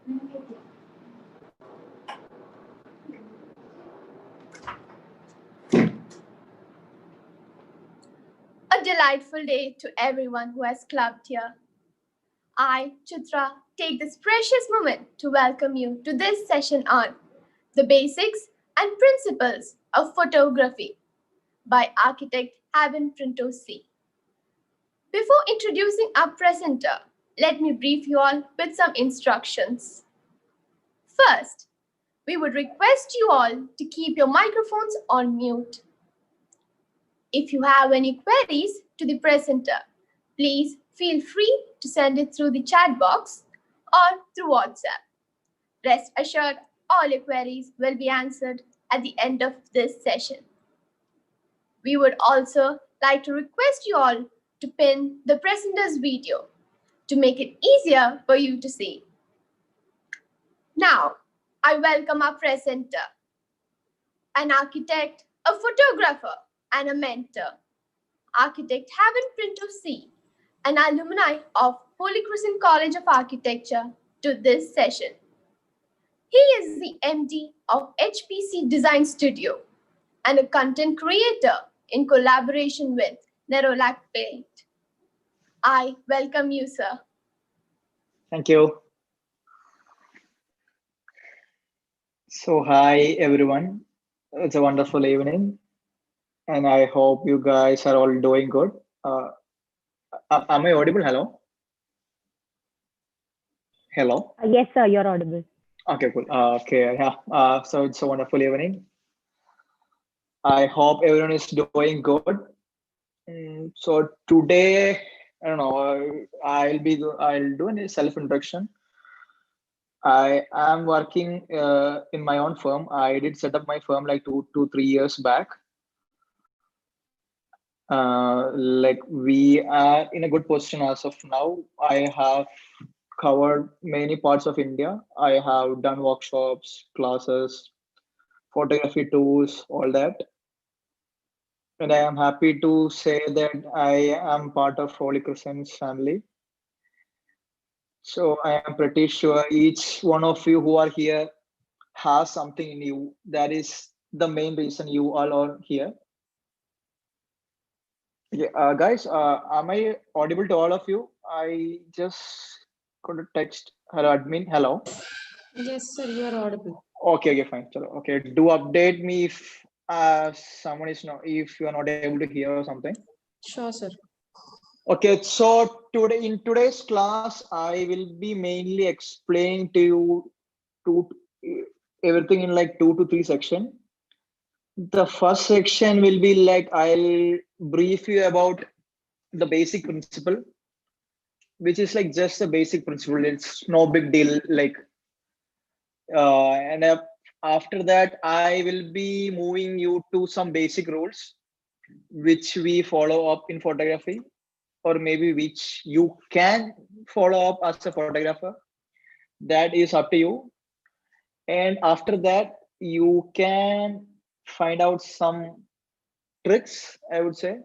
A delightful day to everyone who has clubbed here. I, Chitra, take this precious moment to welcome you to this session on the basics and principles of photography by architect Hawin Printo C. Before introducing our presenter, let me brief you all with some instructions. First, we would request you all to keep your microphones on mute. If you have any queries to the presenter, please feel free to send it through the chat box or through WhatsApp. Rest assured, all your queries will be answered at the end of this session. We would also like to request you all to pin the presenter's video to make it easier for you to see. Now, I welcome our presenter, an architect, a photographer, and a mentor, architect Hawin Printo C, an alumni of Holy Crescent College of Architecture, to this session. He is the MD of HPC Design Studio and a content creator in collaboration with Nerolac Paint. I welcome you, sir. Thank you. So, hi everyone. It's a wonderful evening, and I hope you guys are all doing good. Am I audible? Hello? Hello? Yes, sir, you're audible. Okay, cool. Okay, yeah. So it's a wonderful evening. I hope everyone is doing good. So today, I don't know. I'll do a self introduction. I am working in my own firm. I did set up my firm like 3 years back. Like we are in a good position as of now. I have covered many parts of India. I have done workshops, classes, photography tours, all that. And I am happy to say that I am part of Holy Crescent's family. So I am pretty sure each one of you who are here has something in you. That is the main reason you all are here. Yeah, guys, am I audible to all of you? I just got a text. Hello, admin. Hello. Yes, sir, you are audible. Okay, fine. Okay, do update me if someone is not, if you are not able to hear or something. Sure, sir. Okay, so in today's class, I will be mainly explaining to you everything in like 2 to 3 sections. The first section will be like I'll brief you about the basic principle, which is like just a basic principle. It's no big deal. Like, and after that, I will be moving you to some basic rules, which we follow up in photography, or maybe which you can follow up as a photographer. That is up to you. And after that, you can find out some tricks, I would say,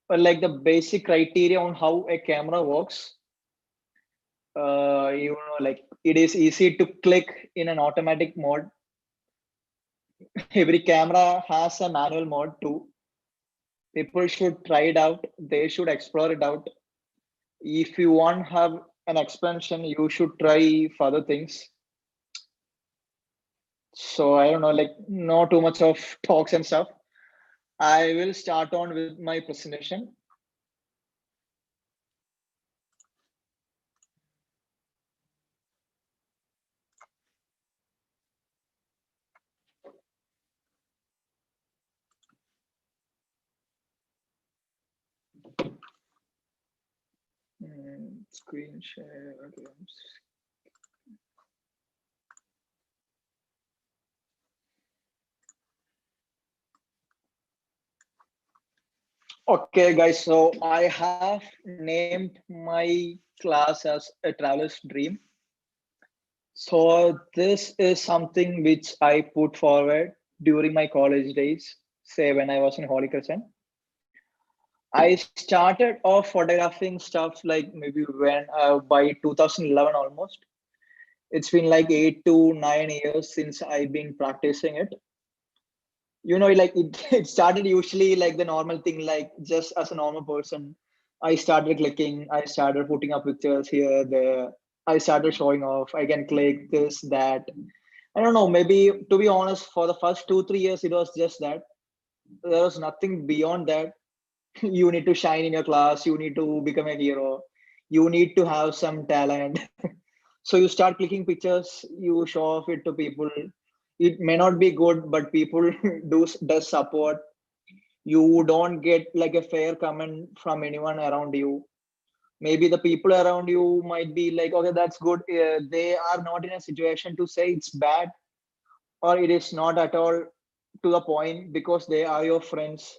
or like the basic criteria on how a camera works. Like it is easy to click in an automatic mode. Every camera has a manual mode too. People should try it out. They should explore it out. If you want to have an expansion, you should try further things. So I don't know, like not too much of talks and stuff. I will start on with my presentation. Screen share. Okay, guys. So I have named my class as a traveler's dream. So this is something which I put forward during my college days, say when I was in Holy Crescent. I started off photographing stuff like maybe when by 2011 almost. It's been like 8 to 9 years since I've been practicing it. Like it started usually like the normal thing, like just as a normal person. I started clicking, I started putting up pictures here, there. I started showing off. I can click this, that. I don't know, maybe to be honest, for the first 2, 3 years, it was just that. There was nothing beyond that. You need to shine in your class, you need to become a hero, you need to have some talent. So you start clicking pictures, you show off it to people. It may not be good, but people does support. You don't get like a fair comment from anyone around you. Maybe the people around you might be like, okay, that's good. They are not in a situation to say it's bad or it is not at all to the point, because they are your friends,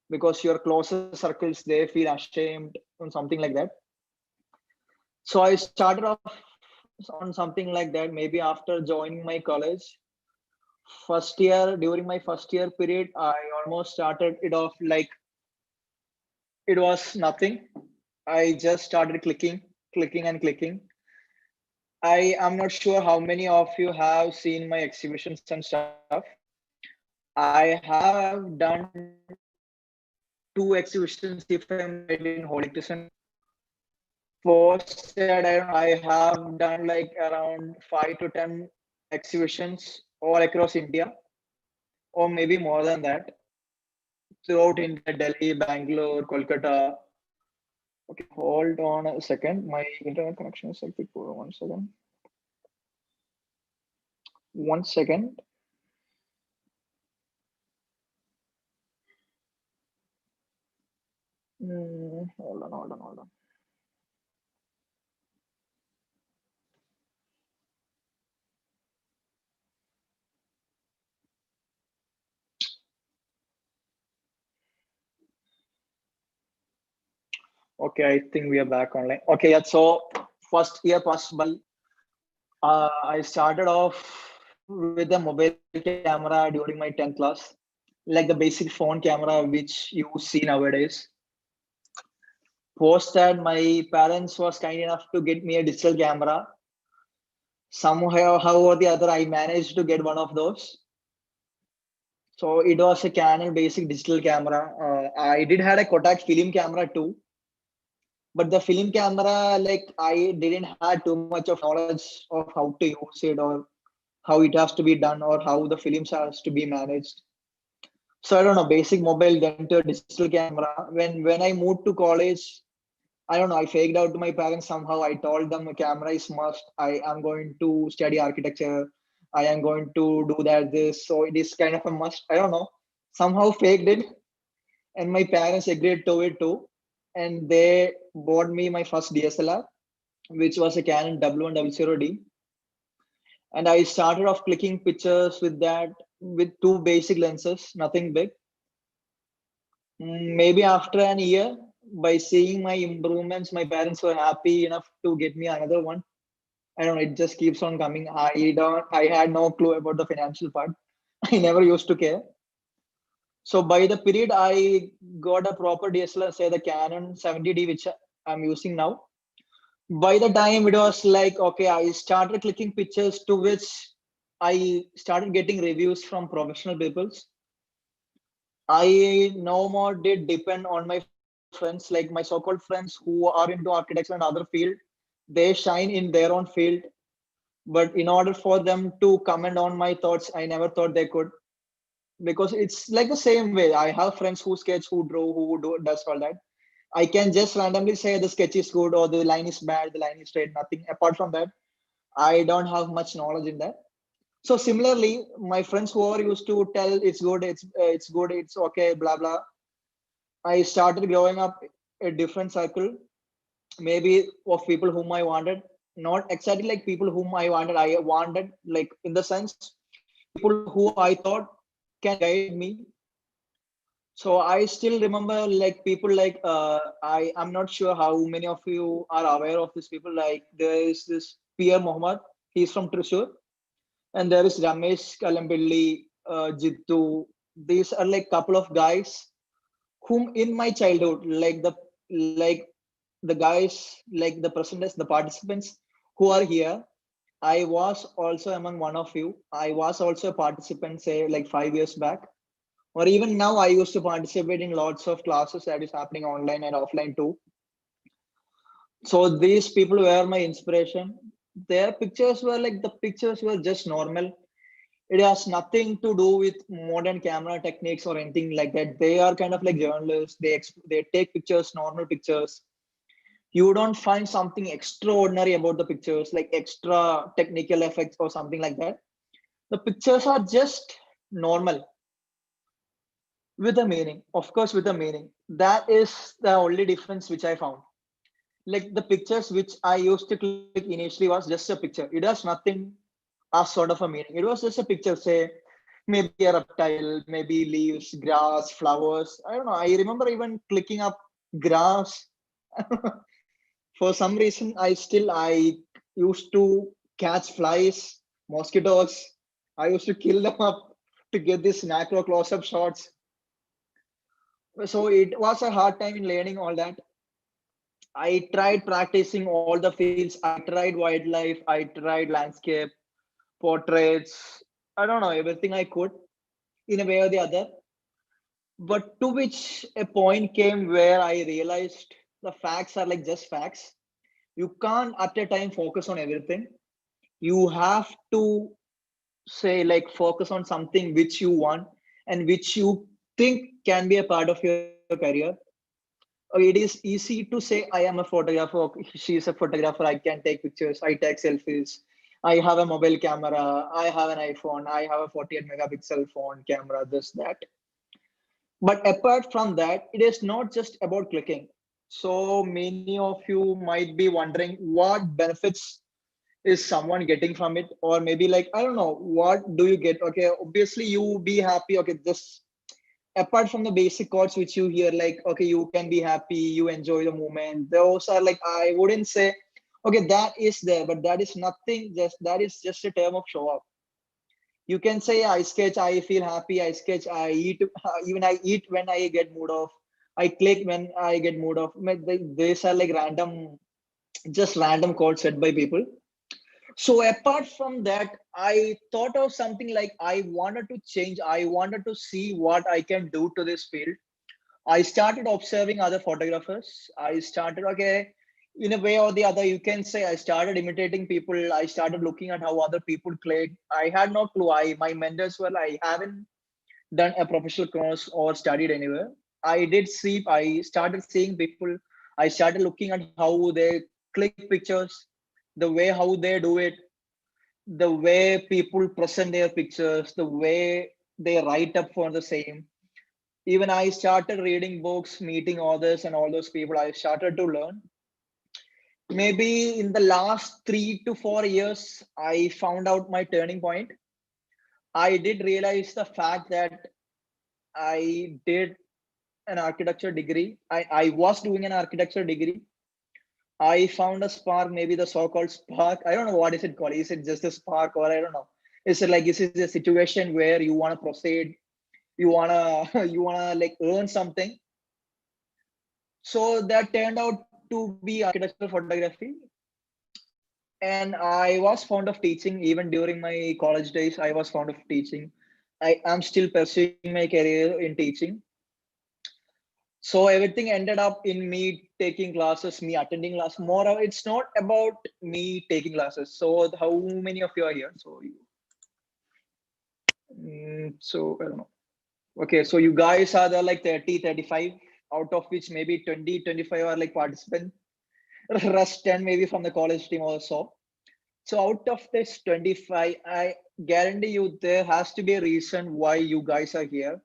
because your closest circles, they feel ashamed and something like that. So I started off on something like that. Maybe after joining my college, first year, during my first year period, I almost started it off like it was nothing. I just started clicking and clicking. I am not sure how many of you have seen my exhibitions and stuff. I have done 2 exhibitions, if I'm right, in Holy Crescent. Posted, I have done like around 5 to 10 exhibitions all across India, or maybe more than that, throughout India, Delhi, Bangalore, Kolkata. Okay, hold on a second. My internet connection is like poor. 1 second. 1 second. Hold on. Okay, I think we are back online. Okay, yeah. So first year passed by. I started off with a mobile camera during my 10th class, like the basic phone camera which you see nowadays. Post that, my parents was kind enough to get me a digital camera. Somehow, how or the other, I managed to get one of those. So it was a Canon basic digital camera. I did had a Kodak film camera too, but the film camera, like I didn't have too much of knowledge of how to use it or how it has to be done or how the films has to be managed. So I don't know, basic mobile, then to a digital camera. When I moved to college, I don't know, I faked out to my parents somehow. I told them a camera is must. I am going to study architecture. I am going to do that, this. So it is kind of a must. I don't know. Somehow faked it. And my parents agreed to it too. And they bought me my first DSLR, which was a Canon W100D. And I started off clicking pictures with that, with two basic lenses, nothing big. Maybe after an year, by seeing my improvements, my parents were happy enough to get me another one. I don't know, it just keeps on coming. I had no clue about the financial part. I never used to care. So by the period I got a proper DSLR, say the Canon 70D, which I'm using now. By the time it was like, okay, I started clicking pictures to which I started getting reviews from professional people. I no more did depend on my friends, like my so-called friends who are into architecture and other field. They shine in their own field, but in order for them to comment on my thoughts, I never thought they could, because it's like the same way. I have friends who sketch, who draw, does all that. I can just randomly say the sketch is good or the line is bad, the line is straight. Nothing apart from that. I don't have much knowledge in that. So similarly, my friends who are used to tell it's good, it's okay, blah blah. I started growing up a different circle, maybe of people whom I wanted, not exactly like people whom I wanted. I wanted, like, in the sense, people who I thought can guide me. So I still remember like people like I'm not sure how many of you are aware of these people. Like there is this Pierre Mohammed, he's from Thrissur, and there is Ramesh Kalambilli, Jittu. These are like couple of guys whom in my childhood, like the guys, like the presenters, the participants who are here, I was also among one of you. I was also a participant, say like 5 years back, or even now. I used to participate in lots of classes that is happening online and offline too. So these people were my inspiration. Their pictures were like the pictures were just normal. It has nothing to do with modern camera techniques or anything like that. They are kind of like journalists. They take pictures, normal pictures. You don't find something extraordinary about the pictures, like extra technical effects or something like that. The pictures are just normal with a meaning, of course, with a meaning. That is the only difference which I found. Like the pictures which I used to click initially was just a picture. It has nothing as sort of a meaning. It was just a picture, say maybe a reptile, maybe leaves, grass, flowers. I don't know. I remember even clicking up grass. For some reason, I used to catch flies, mosquitoes. I used to kill them up to get these macro close-up shots. So it was a hard time in learning all that. I tried practicing all the fields. I tried wildlife. I tried landscape, portraits. I don't know, everything I could in a way or the other. But to which a point came where I realized the facts are like just facts. You can't at a time focus on everything. You have to say like focus on something which you want and which you think can be a part of your career. It is easy to say I am a photographer, she is a photographer, I can take pictures, I take selfies, I have a mobile camera, I have an iPhone, I have a 48 megapixel phone camera, this that. But apart from that, it is not just about clicking. So many of you might be wondering what benefits is someone getting from it, or maybe like I don't know, what do you get? Okay, obviously you be happy. Okay, this apart from the basic chords which you hear, like okay, you can be happy, you enjoy the moment, those are like, I wouldn't say okay that is there, but that is nothing, just that is just a term of show up. You can say I sketch, I feel happy, I sketch, I eat, even I eat when I get mood off, I click when I get mood off. These are like random, just random quotes said by people. So apart from that, I thought of something like I wanted to change. I wanted to see what I can do to this field. I started observing other photographers. I started, okay, in a way or the other, you can say I started imitating people. I started looking at how other people played. I had no clue. My mentors were, I haven't done a professional course or studied anywhere. I did see, I started seeing people. I started looking at how they click pictures, the way how they do it, the way people present their pictures, the way they write up for the same. Even I started reading books, meeting authors, and all those people. I started to learn. Maybe in the last 3 to 4 years, I found out my turning point. I did realize the fact that I did an architecture degree. I was doing an architecture degree. I found a spark, maybe the so-called spark. I don't know what is it called. Is it just a spark, or I don't know. Is it like, is it a situation where you want to proceed, you wanna you wanna like earn something? So that turned out to be architectural photography. And I was fond of teaching. Even during my college days, I was fond of teaching. I am still pursuing my career in teaching. So everything ended up in me taking classes, me attending class. More, it's not about me taking classes. So how many of you are here? So I don't know. Okay, so you guys are there like 30, 35, out of which maybe 20, 25 are like participants. Rest 10 maybe from the college team also. So out of this 25, I guarantee you there has to be a reason why you guys are here.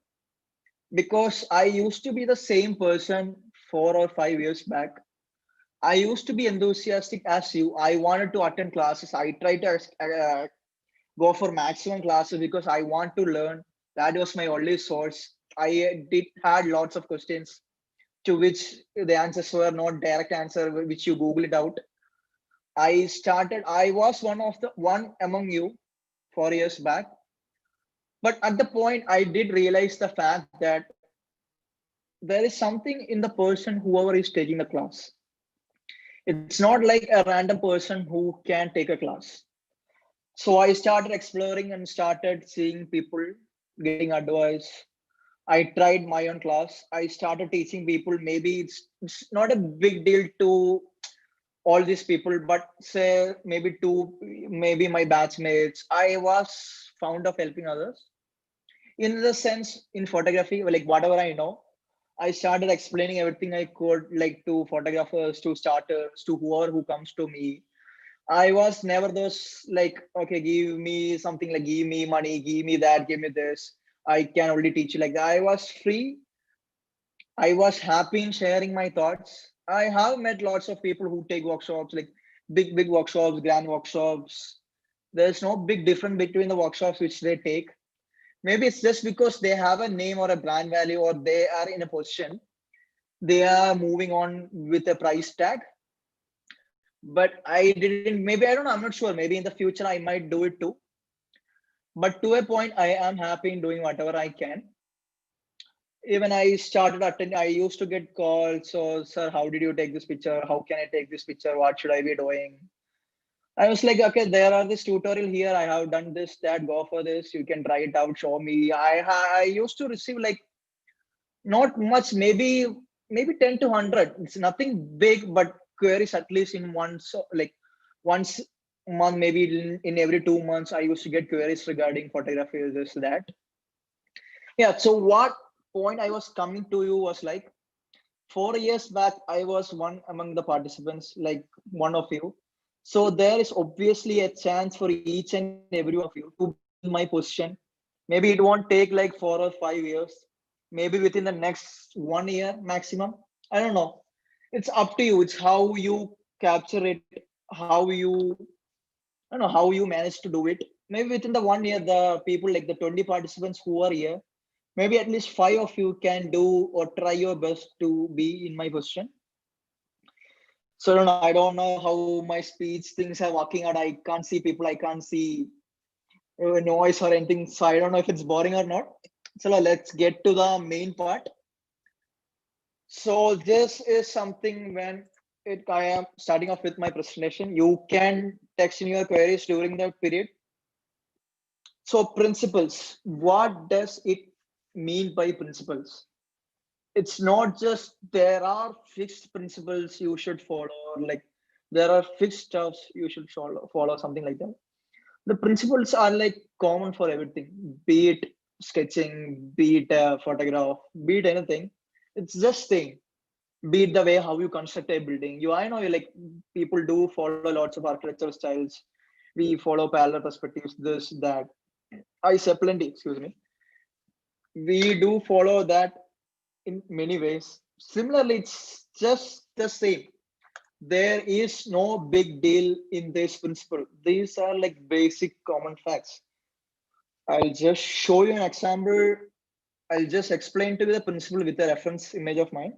Because I used to be the same person 4 or 5 years back. I used to be enthusiastic as you. I wanted to attend classes. I tried to go for maximum classes because I want to learn. That was my only source. I did had lots of questions to which the answers were not direct answer, which you Google it out. I was one among you 4 years back. But at the point, I did realize the fact that there is something in the person, whoever is taking the class. It's not like a random person who can take a class. So I started exploring and started seeing people, getting advice. I tried my own class. I started teaching people. Maybe it's not a big deal to all these people, but say maybe two, maybe my batchmates. I was fond of helping others. In the sense, in photography, like whatever I know, I started explaining everything I could, like to photographers, to starters, to whoever who comes to me. I was never those like, okay, give me something like give me money, give me that, give me this. I can only teach you like that. I was free. I was happy in sharing my thoughts. I have met lots of people who take workshops, like big workshops, grand workshops. There's no big difference between the workshops which they take. Maybe it's just because they have a name or a brand value or they are in a position. They are moving on with a price tag. But I didn't, maybe I don't know, I'm not sure. Maybe in the future I might do it too. But to a point, I am happy in doing whatever I can. Even I started attending, I used to get calls. So, sir, how did you take this picture? How can I take this picture? What should I be doing? I was like, okay, there are this tutorial here. I have done this, that, go for this. You can try it out, show me. I used to receive like not much, maybe 10 to 100. It's nothing big, but queries at least in once, like once a month, maybe in every 2 months, I used to get queries regarding photography, this, that. Yeah. So what point I was coming to you was like 4 years back, I was one among the participants, like one of you. So there is obviously a chance for each and every one of you to be in my position. Maybe it won't take like 4 or 5 years. Maybe within the next 1 year maximum. I don't know. It's up to you. It's how you capture it, how you, I don't know, how you manage to do it. Maybe within the 1 year, the people like the 20 participants who are here, maybe at least five of you can do or try your best to be in my position. So I don't know how my speech things are working out. I can't see people. I can't see noise or anything. So I don't know if it's boring or not. So let's get to the main part. So this is something when I am starting off with my presentation. You can text in your queries during that period. So principles. What does it mean by principles? It's not just there are fixed principles you should follow, or like there are fixed stuffs you should follow, something like that. The principles are like common for everything, be it sketching, be it a photograph, be it anything. It's just thing. Be it the way how you construct a building. I know you like people do follow lots of architectural styles. We follow parallel perspectives, this, that. I say plenty, excuse me. We do follow that in many ways. Similarly, it's just the same. There is no big deal in this principle. These are like basic common facts. I'll just show you an example. I'll just explain to you the principle with a reference image of mine.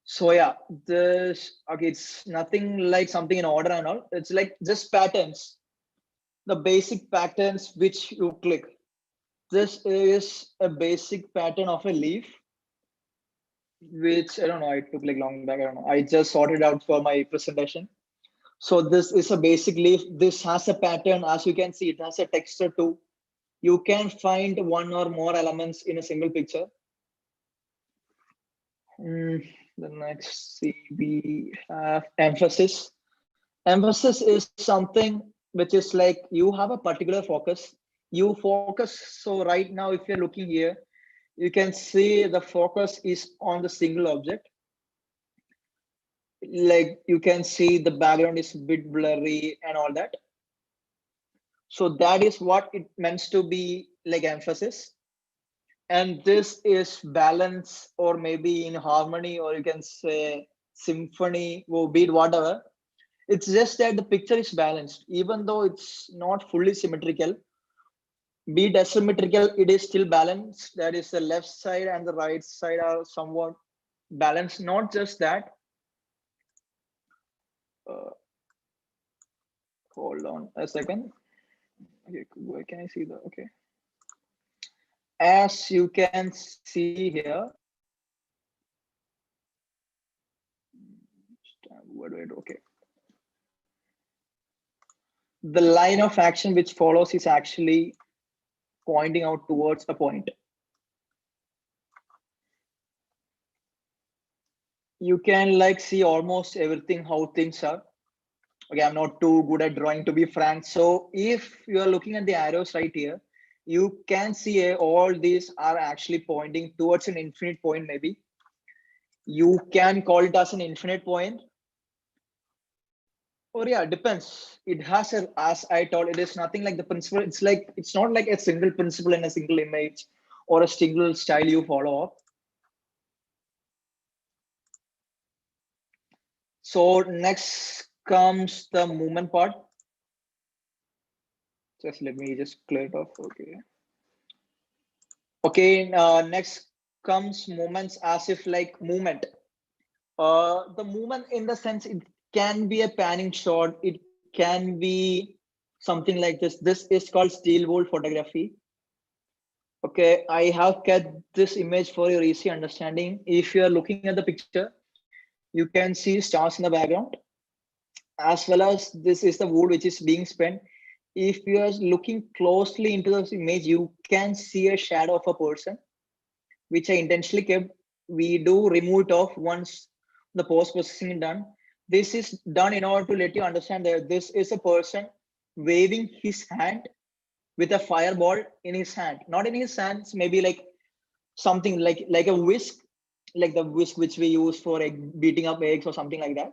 So yeah, this, okay, it's nothing like something in order and all. It's like just patterns, the basic patterns which you click. This is a basic pattern of a leaf, which I don't know, I took like long back. I don't know. I just sorted out for my presentation. So this is a basic leaf. This has a pattern. As you can see, it has a texture too. You can find one or more elements in a single picture. The next, see, we have emphasis. Emphasis is something which is like you have a particular focus. You focus. So right now, if you're looking here, you can see the focus is on the single object. Like you can see the background is a bit blurry and all that. So that is what it meant to be like emphasis. And this is balance or maybe in harmony, or you can say symphony or beat, whatever. It's just that the picture is balanced, even though it's not fully symmetrical. Be it asymmetrical, it is still balanced. That is the left side and the right side are somewhat balanced. Not just that. Uh, Hold on a second. Okay, where can I see the? Okay. As you can see here, what do I do? Okay. The line of action which follows is actually pointing out towards a point. You can like see almost everything how things are. Okay, I'm not too good at drawing to be frank. So if you are looking at the arrows right here, you can see all these are actually pointing towards an infinite point. Maybe you can call it as an infinite point, or yeah, depends. It has a, as I told, it is nothing like the principle. It's like it's not like a single principle in a single image or a single style you follow. So next comes the movement part. Just let me just clear it off. Okay. Okay. Next comes movements as if like movement. The movement in the sense it can be a panning shot. It can be something like this. This is called still world photography. Okay, I have kept this image for your easy understanding. If you are looking at the picture, you can see stars in the background, as well as this is the wood which is being spent. If you are looking closely into this image, you can see a shadow of a person, which I intentionally kept. We do remove it off once the post processing is done. This is done in order to let you understand that this is a person waving his hand with a fireball in his hand, not in his hands, maybe like something like a whisk, like the whisk which we use for beating up eggs or something like that.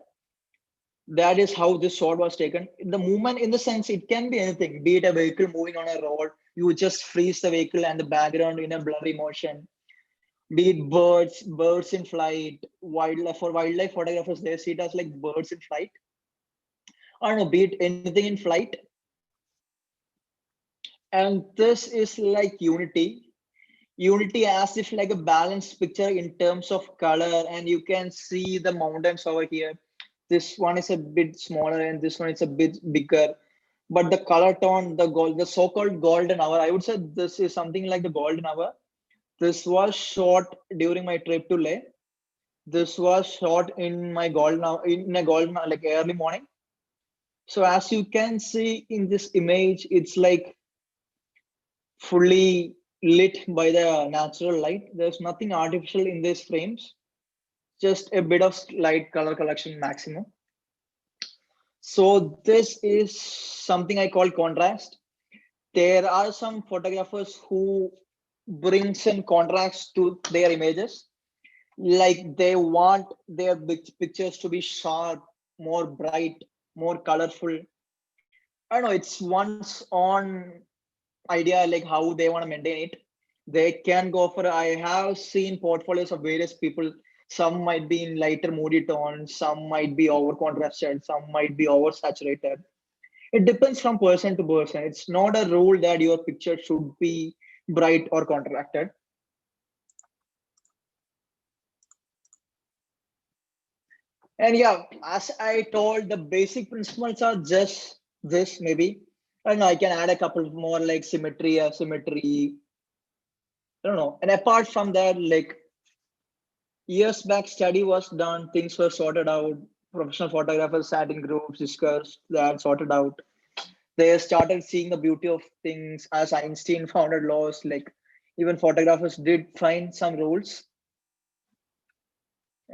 That is how this shot was taken. The movement in the sense it can be anything, be it a vehicle moving on a road, you just freeze the vehicle and the background in a blurry motion, be it birds in flight, wildlife. For wildlife photographers, they see it as like birds in flight. I don't know, be it anything in flight. And this is like unity as if like a balanced picture in terms of color. And you can see the mountains over here. This one is a bit smaller and this one is a bit bigger, but the color tone, the gold, the so-called golden hour, I would say this is something like the golden hour. This was shot during my trip to Leh. This was shot in my golden hour, in a golden hour, like early morning. So as you can see in this image, it's like fully lit by the natural light. There's nothing artificial in these frames, just a bit of light color collection maximum. So this is something I call contrast. There are some photographers who brings in contrast to their images, like they want their pictures to be sharp, more bright, more colorful. I don't know, it's one's own idea, like how they want to maintain it. They can go for, I have seen portfolios of various people. Some might be in lighter moody tones, some might be over contrasted, some might be oversaturated. It depends from person to person. It's not a rule that your picture should be bright or contracted. And yeah, as I told, the basic principles are just this maybe. And I can add a couple more like symmetry, asymmetry. I don't know. And apart from that, like years back, study was done, things were sorted out. Professional photographers sat in groups, discussed that, sorted out. They started seeing the beauty of things as Einstein founded laws. Like even photographers did find some rules.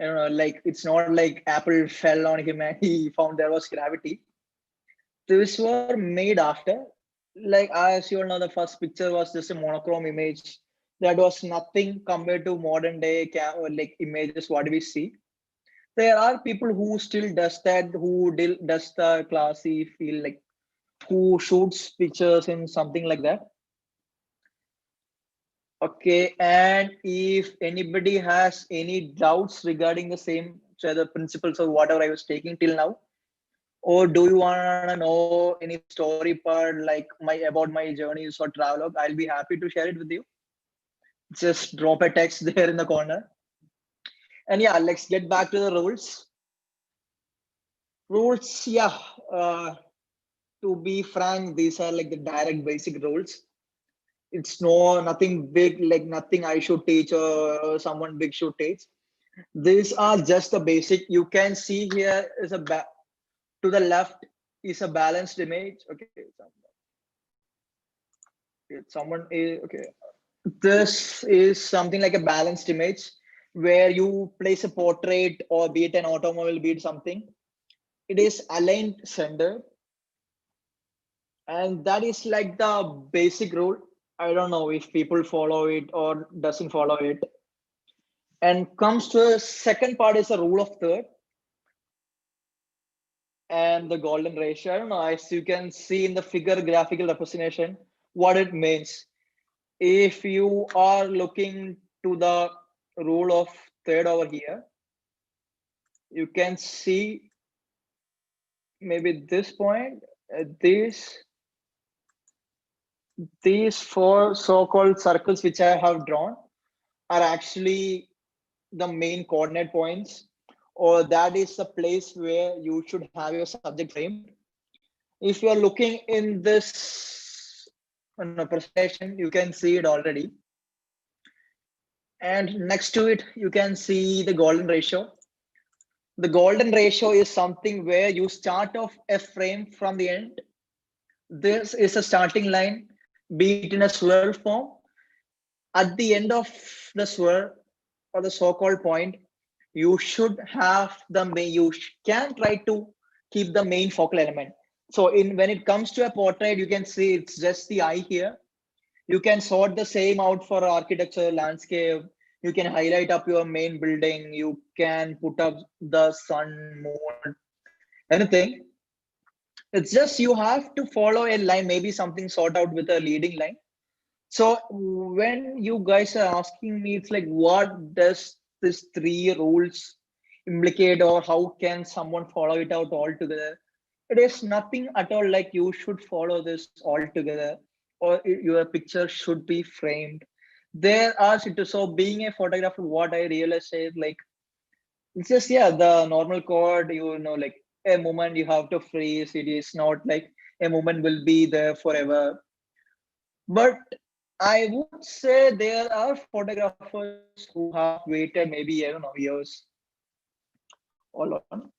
I don't know, like it's not like Apple fell on him and he found there was gravity. These were made after. Like as you all know, the first picture was just a monochrome image. That was nothing compared to modern day like images. What do we see? There are people who still does that, who does the classy feel, like who shoots pictures in something like that. Okay, and if anybody has any doubts regarding the same, so the principles of whatever I was taking till now, or do you want to know any story part like my about my journeys or travelogue? I'll be happy to share it with you. Just drop a text there in the corner. And yeah, let's get back to the rules. Rules, yeah. To be frank, these are like the direct basic rules. It's no nothing big, like nothing I should teach or someone big should teach. These are just the basic. You can see here is a back to the left. is a balanced image. Okay, someone is okay. This is something like a balanced image where you place a portrait or be it an automobile, be it something. It is aligned center, and that is like the basic rule. I don't know if people follow it or doesn't follow it. And comes to the second part is the rule of third and the golden ratio. I don't know, as you can see in the figure graphical representation, what it means. If you are looking to the rule of third over here, you can see maybe this point, these four so-called circles which I have drawn are actually the main coordinate points, or that is the place where you should have your subject framed. If you are looking in this presentation, you can see it already. And next to it, you can see the golden ratio. The golden ratio is something where you start off a frame from the end. This is a starting line, be it in a swirl form. At the end of the swirl or the so-called point, you should have the main, you can try to keep the main focal element. So in when it comes to a portrait, you can see it's just the eye here. You can sort the same out for architecture, landscape. You can highlight up your main building. You can put up the sun, moon, anything. It's just you have to follow a line, maybe something sort out with a leading line. So when you guys are asking me, it's like, what does this three rules implicate, or how can someone follow it out altogether? It is nothing at all like you should follow this altogether, or your picture should be framed. There are so being a photographer, what I realized is like it's just the normal code, like a moment you have to freeze. It is not like a moment will be there forever. But I would say there are photographers who have waited maybe, I don't know, years. Hold on.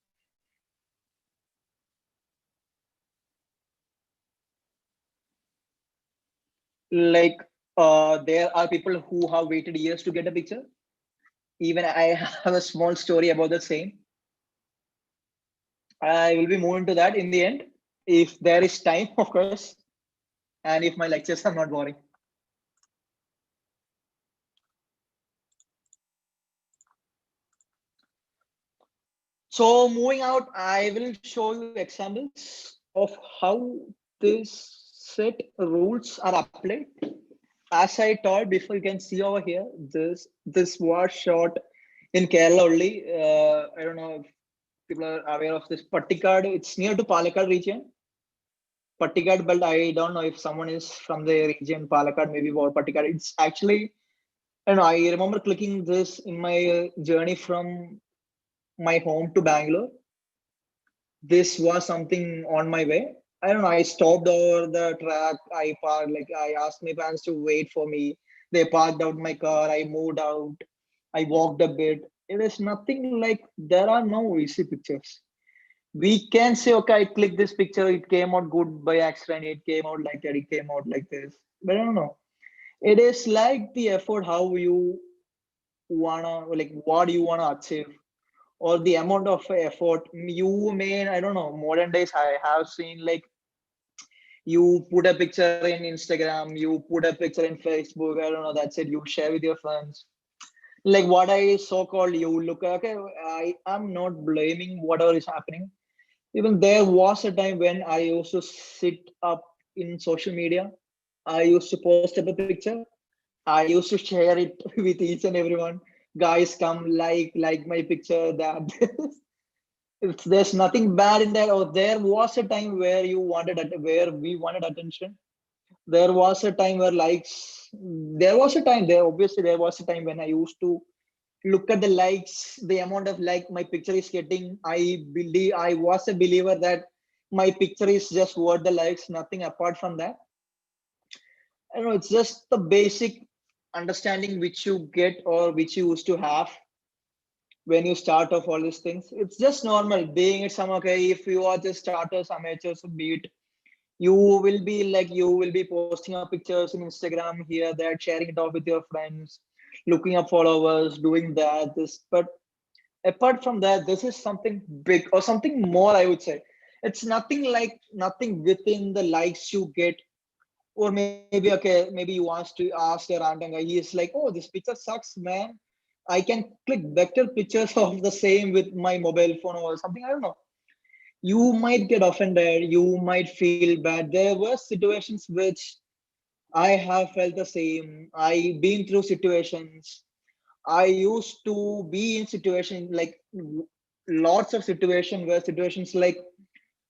Like, there are people who have waited years to get a picture. Even I have a small story about the same. I will be moving to that in the end, if there is time, of course, and if my lectures are not boring. So moving out, I will show you examples of how this set rules are applied. As I told before, you can see over here, this was shot in Kerala only. I don't know if people are aware of this. Pattikad, it's near to Palakkad region. Pattikad belt, I don't know if someone is from the region, Palakkad, maybe or Pattikad. It's actually, I don't know, I remember clicking this in my journey from my home to Bangalore. This was something on my way. I don't know. I stopped over the track. I parked. Like I asked my parents to wait for me. They parked out my car. I moved out. I walked a bit. It is nothing like there are no easy pictures. We can say, okay, I clicked this picture. It came out good by accident. It came out like that. It came out like this. But I don't know. It is like the effort how you wanna like what you wanna achieve, or the amount of effort you made. I don't know, modern days I have seen like you put a picture in Instagram, you put a picture in Facebook, I don't know, that's it, you share with your friends. Like what I so called, you look okay, I am not blaming whatever is happening. Even there was a time when I used to sit up in social media. I used to post up a picture. I used to share it with each and everyone. Guys, come like my picture. That if there's nothing bad in that. Or there was a time where where we wanted attention. There was a time where likes. There was a time there. Obviously, there was a time when I used to look at the likes, the amount of like my picture is getting. I was a believer that my picture is just worth the likes, nothing apart from that. I don't know, it's just the basic understanding which you get or which you used to have when you start off all these things. It's just normal being it some okay. If you are just starters, amateurs, be it you will be like you will be posting up pictures in Instagram here, that sharing it off with your friends, looking up followers, doing that, this. But apart from that, this is something big or something more, I would say. It's nothing like nothing within the likes you get, or maybe okay, maybe you ask a random guy, he is like, oh, this picture sucks, man. I can click better pictures of the same with my mobile phone or something. I don't know. You might get offended, you might feel bad. There were situations which I have felt the same. I been through situations. I used to be in situations like lots of situations where situations like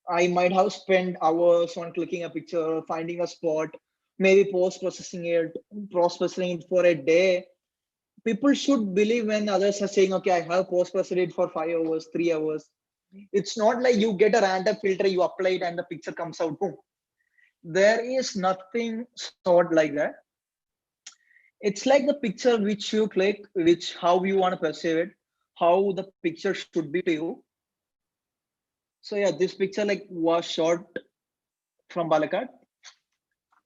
I might have spent hours on clicking a picture, finding a spot, maybe post processing it for a day. People should believe when others are saying, okay, I have post processed it for 5 hours, 3 hours. It's not like you get a random filter, you apply it, and the picture comes out. Boom. There is nothing sort like that. It's like the picture which you click, which how you want to perceive it, how the picture should be to you. So yeah, this picture like was shot from Balakat.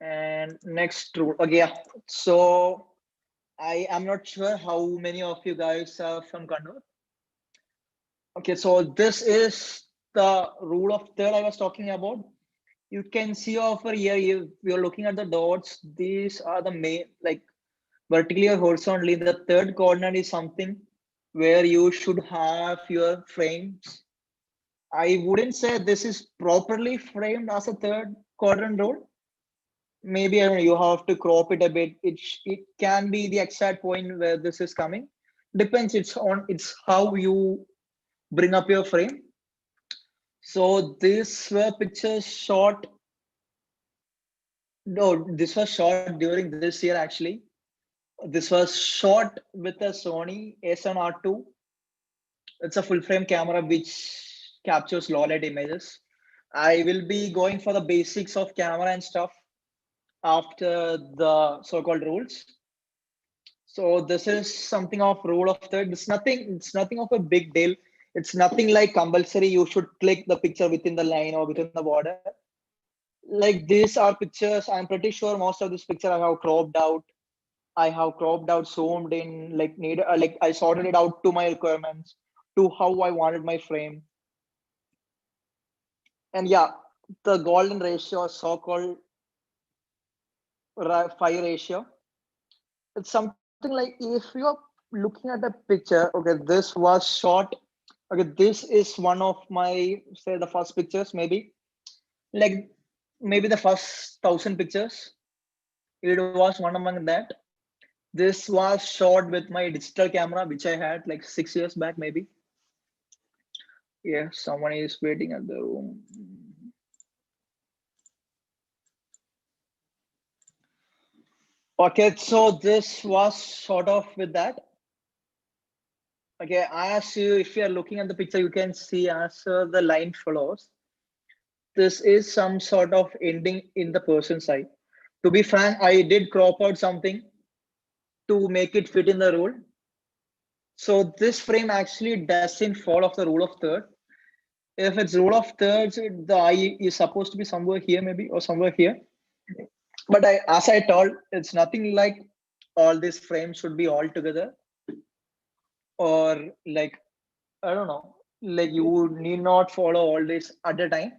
And next rule. Okay, yeah. So I am not sure how many of you guys are from Kannur. Okay, so this is the rule of third I was talking about. You can see over here, you're looking at the dots. These are the main, like vertically or horizontally. The third coordinate is something where you should have your frames. I wouldn't say this is properly framed as a third quadrant rule. Maybe I don't know, you have to crop it a bit. It can be the exact point where this is coming. Depends. It's how you bring up your frame. So these were pictures shot. No, this was shot during this year actually. This was shot with a Sony A7R2. It's a full frame camera which captures low light images. I will be going for the basics of camera and stuff after the so-called rules. So this is something of rule of third. It's nothing of a big deal. It's nothing like compulsory. You should click the picture within the line or within the border. Like these are pictures. I'm pretty sure most of this picture I have cropped out. I have cropped out, zoomed in, like like I sorted it out to my requirements, to how I wanted my frame. And yeah, the golden ratio, so-called fire ratio. It's something like if you're looking at the picture, okay, this was shot. Okay, this is one of my say the first pictures, like maybe the first 1,000 pictures. It was one among that. This was shot with my digital camera, which I had like 6 years back, maybe. Yeah, someone is waiting at the room. Okay, so this was sort of with that. Okay, as you, if you are looking at the picture, you can see as the line follows. This is some sort of ending in the person's eye. To be frank, I did crop out something to make it fit in the rule. So this frame actually doesn't fall off the rule of third. If it's rule of thirds, the eye is supposed to be somewhere here, maybe, or somewhere here. But as I told, it's nothing like all these frames should be all together, or like I don't know, like you need not follow all this at a time.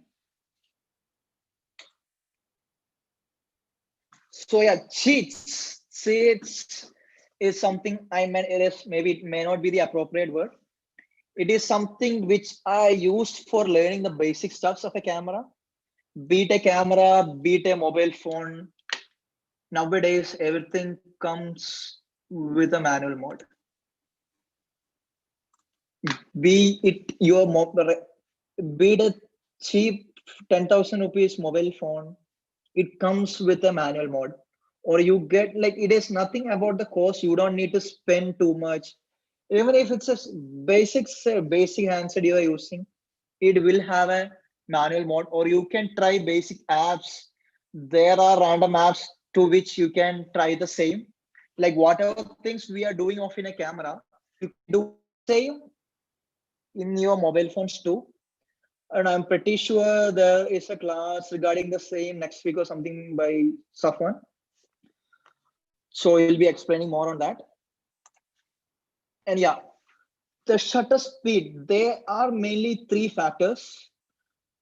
So yeah, cheats is something I mean. It is maybe it may not be the appropriate word. It is something which I used for learning the basic stuffs of a camera. Beat a camera, beat a mobile phone. Nowadays, everything comes with a manual mode. Be it be it a cheap 10,000 rupees mobile phone, it comes with a manual mode. Or you get like it is nothing about the cost. You don't need to spend too much. Even if it's a basic handset you are using, it will have a manual mode. Or you can try basic apps. There are random apps to which you can try the same. Like whatever things we are doing off in a camera, you can do the same in your mobile phones too. And I'm pretty sure there is a class regarding the same next week or something by Safwan. So he'll be explaining more on that. And yeah, the shutter speed, there are mainly three factors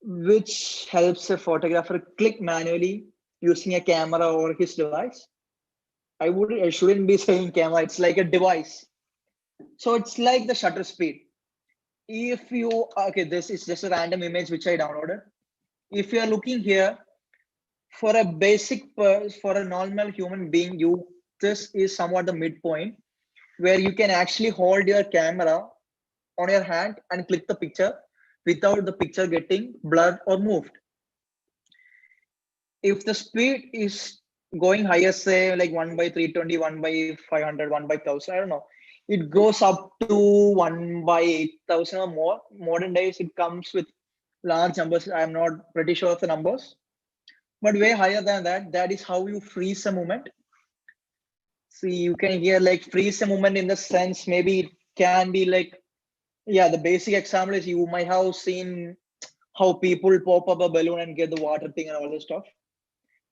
which helps a photographer click manually using a camera or his device. I shouldn't be saying camera, it's like a device. So it's like the shutter speed. If you, okay, this is just a random image which I downloaded. If you are looking here, for a for a normal human being, this is somewhat the midpoint where you can actually hold your camera on your hand and click the picture without the picture getting blurred or moved. If the speed is going higher, say like 1 by 320, 1 by 500, 1 by 1000, I don't know, it goes up to 1 by 8000 or more. Modern days, it comes with large numbers. I'm not pretty sure of the numbers, but way higher than that. That is how you freeze a moment. See, you can hear like freeze a moment in the sense, maybe it can be like, yeah, the basic example is you might have seen how people pop up a balloon and get the water thing and all this stuff.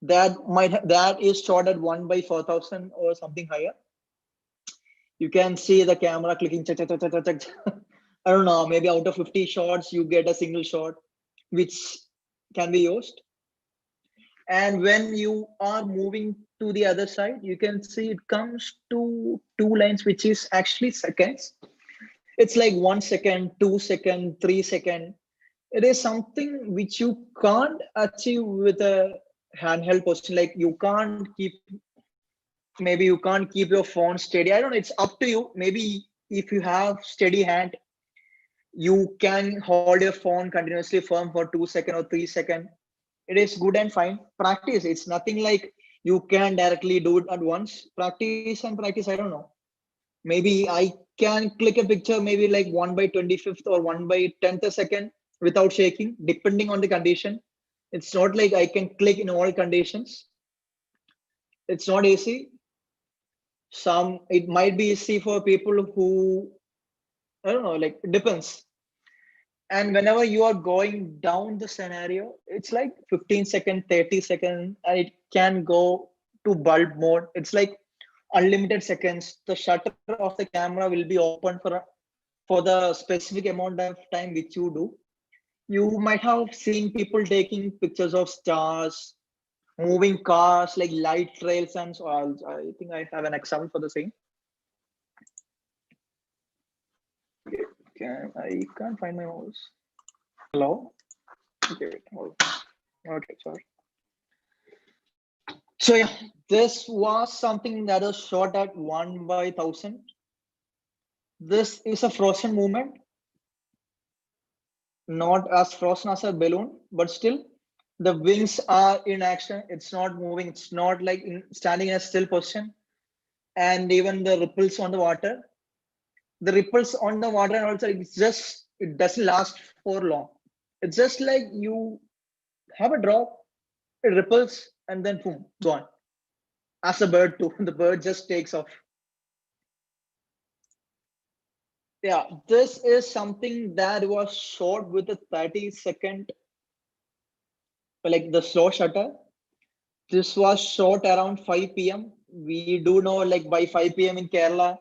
That is shot at 1 by 4000 or something higher. You can see the camera clicking. I don't know, maybe out of 50 shots, you get a single shot, which can be used. And when you are moving to the other side, you can see it comes to 2 lines, which is actually seconds. It's like 1 second, 2 second, 3 second. It is something which you can't achieve with a handheld position. Like maybe you can't keep your phone steady. I don't know, it's up to you. Maybe if you have steady hand, you can hold your phone continuously firm for 2 seconds or 3 seconds. It is good and fine. Practice. It's nothing like you can directly do it at once. Practice and practice. I don't know. Maybe I can click a picture, maybe like 1 by 25th or 1 by 10th a second without shaking, depending on the condition. It's not like I can click in all conditions. It's not easy. It might be easy for people who, I don't know, like it depends. And whenever you are going down the scenario, it's like 15 second, 30 second, and it can go to bulb mode. It's like unlimited seconds. The shutter of the camera will be open for the specific amount of time which you do. You might have seen people taking pictures of stars, moving cars, like light trails, and so I think I have an example for the same. I can't find my mouse. Hello? Okay, okay, sorry. So yeah, this was something that was shot at 1 by 1000. This is a frozen movement, not as frozen as a balloon, but still the wings are in action. It's not moving. It's not like standing in a still position. And even the ripples on the water, and also it doesn't last for long. It's just like you have a drop, it ripples, and then boom, gone. As a bird too, the bird just takes off. Yeah, this is something that was shot with a 30-second, like the slow shutter. This was shot around 5 p.m. We do know, like by 5 p.m. in Kerala,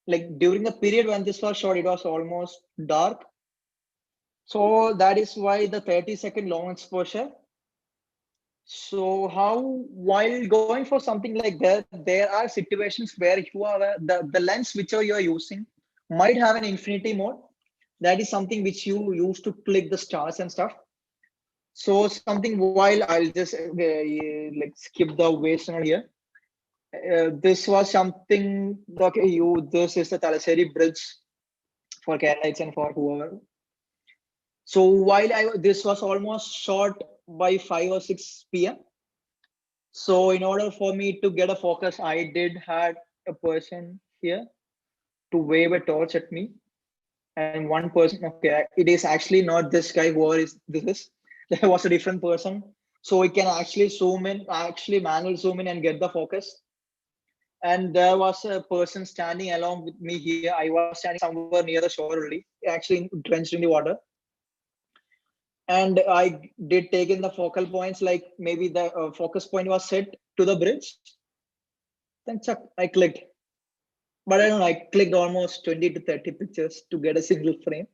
like during the period when this was shot, it was almost dark. So that is why the 30-second long exposure. So while going for something like that, there are situations where the lens whichever you are using might have an infinity mode. That is something which you use to click the stars and stuff. So something, while I'll just like skip the waste here. This was something, okay, this is the Talaseri Bridge for Keralites and for whoever. So while this was almost shot by 5 or 6 p.m. So in order for me to get a focus, I did had a person here to wave a torch at me. And one person, okay, it is actually not this guy, whoever is this is. There was a different person. So we can actually zoom in, actually manual zoom in and get the focus. and there was a person standing along with me here. I was standing somewhere near the shore only, actually drenched in the water. And I did take in the focal points, like maybe the focus point was set to the bridge. Then chuck, I clicked. But I don't know, I clicked almost 20 to 30 pictures to get a single frame.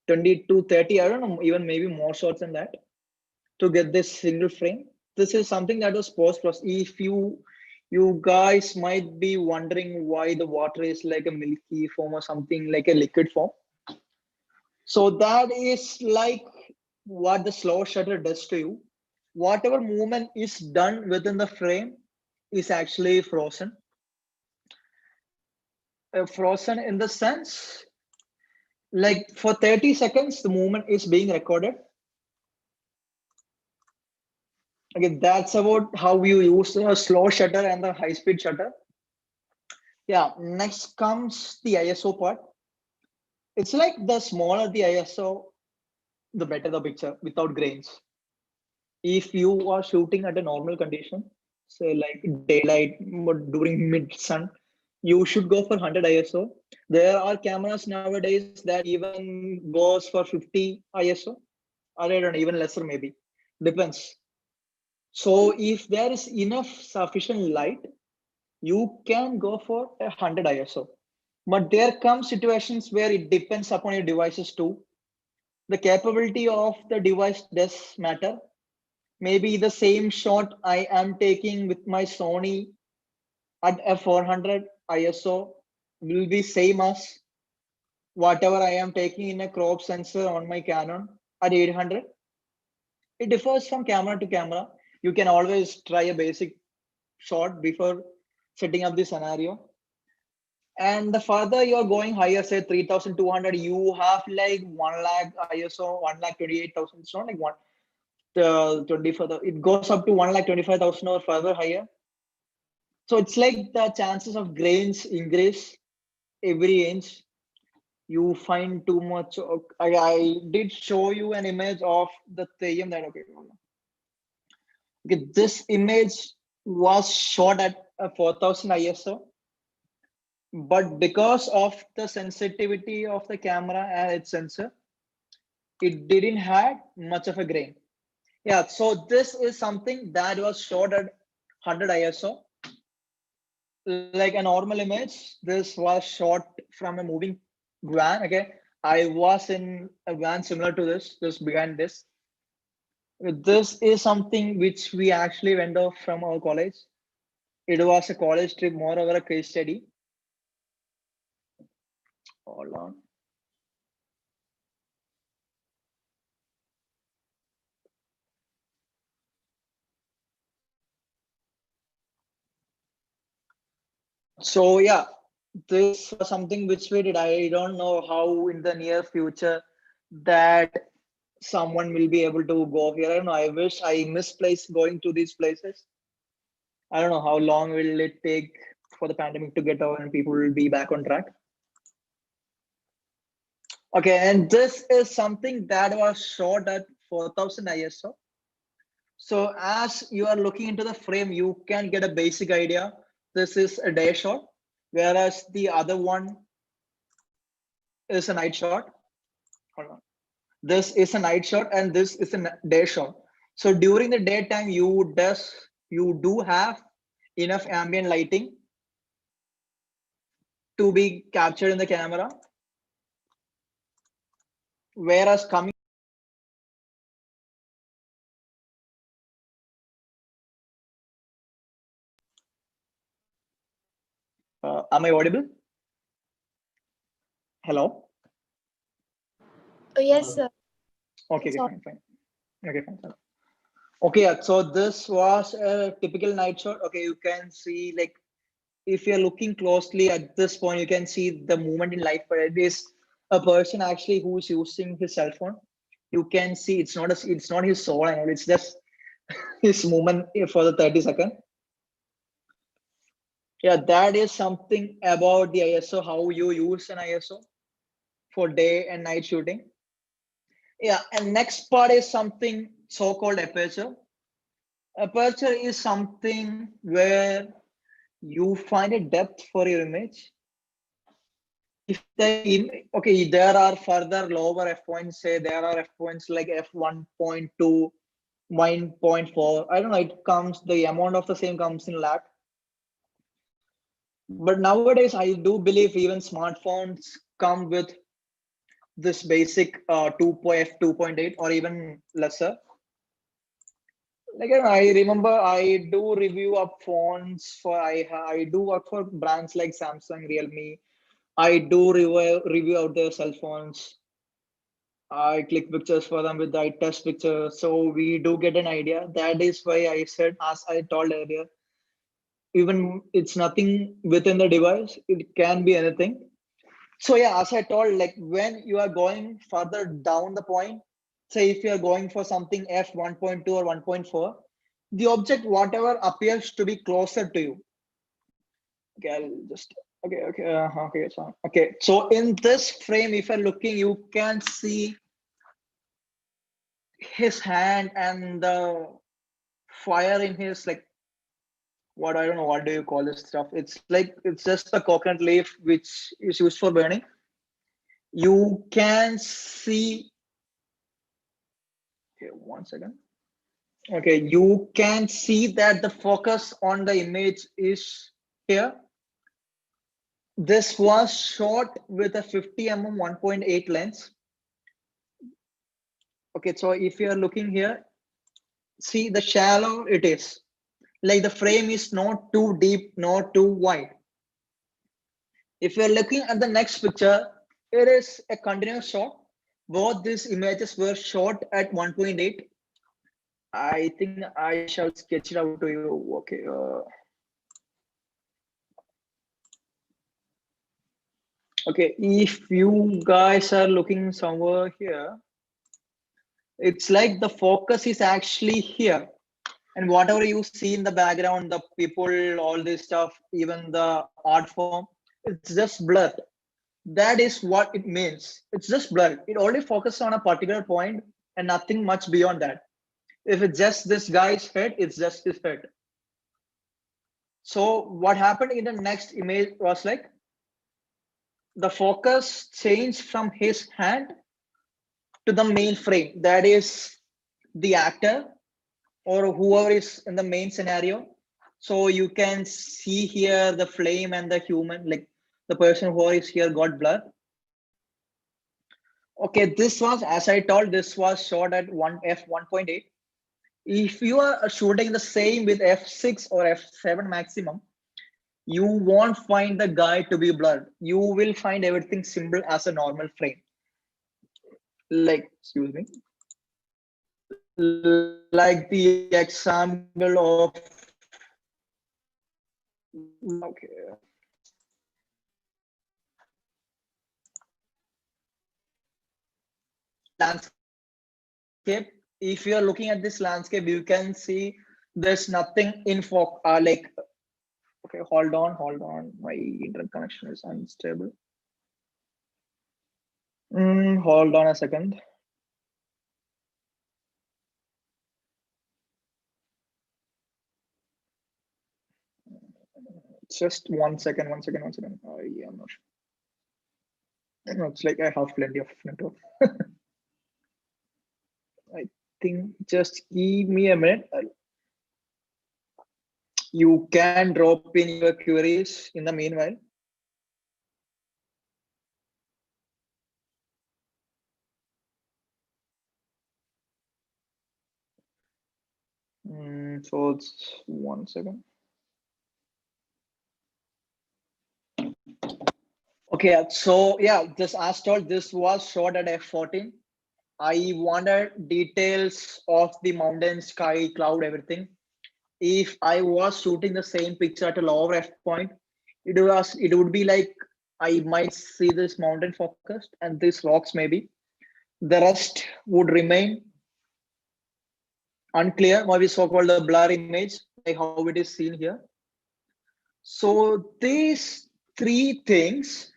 20 to 30, I don't know, even maybe more shots than that to get this single frame. This is something that was post-process. If you guys might be wondering why the water is like a milky form or something like a liquid form. So that is like what the slow shutter does to you. Whatever movement is done within the frame is actually frozen. Frozen in the sense, like for 30 seconds, the movement is being recorded. Okay, that's about how you use the slow shutter and the high speed shutter. Yeah, next comes the ISO part. It's like the smaller the ISO, the better the picture without grains. If you are shooting at a normal condition, say like daylight but during mid sun, you should go for 100 ISO. There are cameras nowadays that even goes for 50 ISO, or I don't know, even lesser maybe. Depends. So if there is enough sufficient light, you can go for 100 ISO. But there come situations where it depends upon your devices too. The capability of the device does matter. Maybe the same shot I am taking with my Sony at a 400 ISO will be same as whatever I am taking in a crop sensor on my Canon at 800. It differs from camera to camera. You can always try a basic shot before setting up the scenario. And the further you're going higher, say 3200, you have like 1 lakh ISO, 1,28,000. It's not like one 25, it goes up to 1,25,000 or further higher. So it's like the chances of grains increase every inch. You find too much. I did show you an image of the Theyyam that, okay, this image was shot at a 4000 ISO, but because of the sensitivity of the camera and its sensor, it didn't have much of a grain. Yeah, so this is something that was shot at 100 ISO. Like a normal image, this was shot from a moving van. Okay, I was in a van similar to this, just behind this. This is something which we actually went off from our college. It was a college trip, moreover a case study. Hold on. So yeah, this was something which we did. I don't know how in the near future that someone will be able to go here. I don't know. I wish I misplaced going to these places. I don't know how long will it take for the pandemic to get over and people will be back on track. Okay, and this is something that was shot at 4000 ISO. So as you are looking into the frame, you can get a basic idea. This is a day shot, whereas the other one is a night shot. Hold on. This is a night shot and this is a day shot. So during the daytime, you do have enough ambient lighting to be captured in the camera. Whereas coming, am I audible? Hello? Oh, yes, sir. Okay, It's okay, all. fine. Okay, fine. Okay, yeah, so this was a typical night shot. Okay, you can see like if you're looking closely at this point, you can see the movement in light, but it is a person actually who is using his cell phone. You can see it's not his soul and all, it's just his movement for the 30 second. Yeah, that is something about the ISO, how you use an ISO for day and night shooting. Yeah, and next part is something so-called aperture. Aperture is something where you find a depth for your image. If okay, there are further lower f points, say there are f points like f1.2, 1.4. I don't know, it comes, the amount of the same comes in lakh. But nowadays, I do believe even smartphones come with this basic 2 f2.8 or even lesser. Like I remember, I do review up phones for I do work for brands like Samsung, Realme. I do review out their cell phones. I click pictures for them with I test pictures, so we do get an idea. That is why I said, as I told earlier, even it's nothing within the device, it can be anything. So yeah, as I told, like when you are going further down the point, say if you are going for something f1.2 or 1.4, the object whatever appears to be closer to you. Okay, I'll just okay. So in this frame, if you're looking, you can see his hand and the fire in his, like, what, I don't know, what do you call this stuff? It's like it's just a coconut leaf which is used for burning. You can see. Okay, 1 second. Okay, you can see that the focus on the image is here. This was shot with a 50 mm 1.8 lens. Okay, so if you are looking here, see the shallow it is. Like the frame is not too deep, not too wide. If you're looking at the next picture, it is a continuous shot. Both these images were shot at 1.8. I think I shall sketch it out to you. Okay. Okay, if you guys are looking somewhere here, it's like the focus is actually here. And whatever you see in the background, the people, all this stuff, even the art form, it's just blurred. That is what it means. It's just blurred. It only focuses on a particular point and nothing much beyond that. If it's just this guy's head, it's just his head. So what happened in the next image was like the focus changed from his hand to the main frame. That is the actor or whoever is in the main scenario. So you can see here the flame and the human, like the person who is here got blurred. Okay, this was, as I told, this was shot at 1f1.8. If you are shooting the same with f6 or f7 maximum, you won't find the guy to be blurred. You will find everything simple as a normal frame. Like, excuse me, like the example of, okay, landscape. If you are looking at this landscape, you can see there's nothing in focus. Like, okay, hold on. My internet connection is unstable. Hold on a second. Just 1 second. I am not sure. It's like I have plenty of network. I think just give me a minute. You can drop in your queries in the meanwhile. So it's 1 second. Okay, so yeah, just as told, this was shot at f14. I wanted details of the mountain, sky, cloud, everything. If I was shooting the same picture at a lower f point, it would be like I might see this mountain focused and these rocks maybe. The rest would remain unclear, maybe so-called the blur image, like how it is seen here. So these three things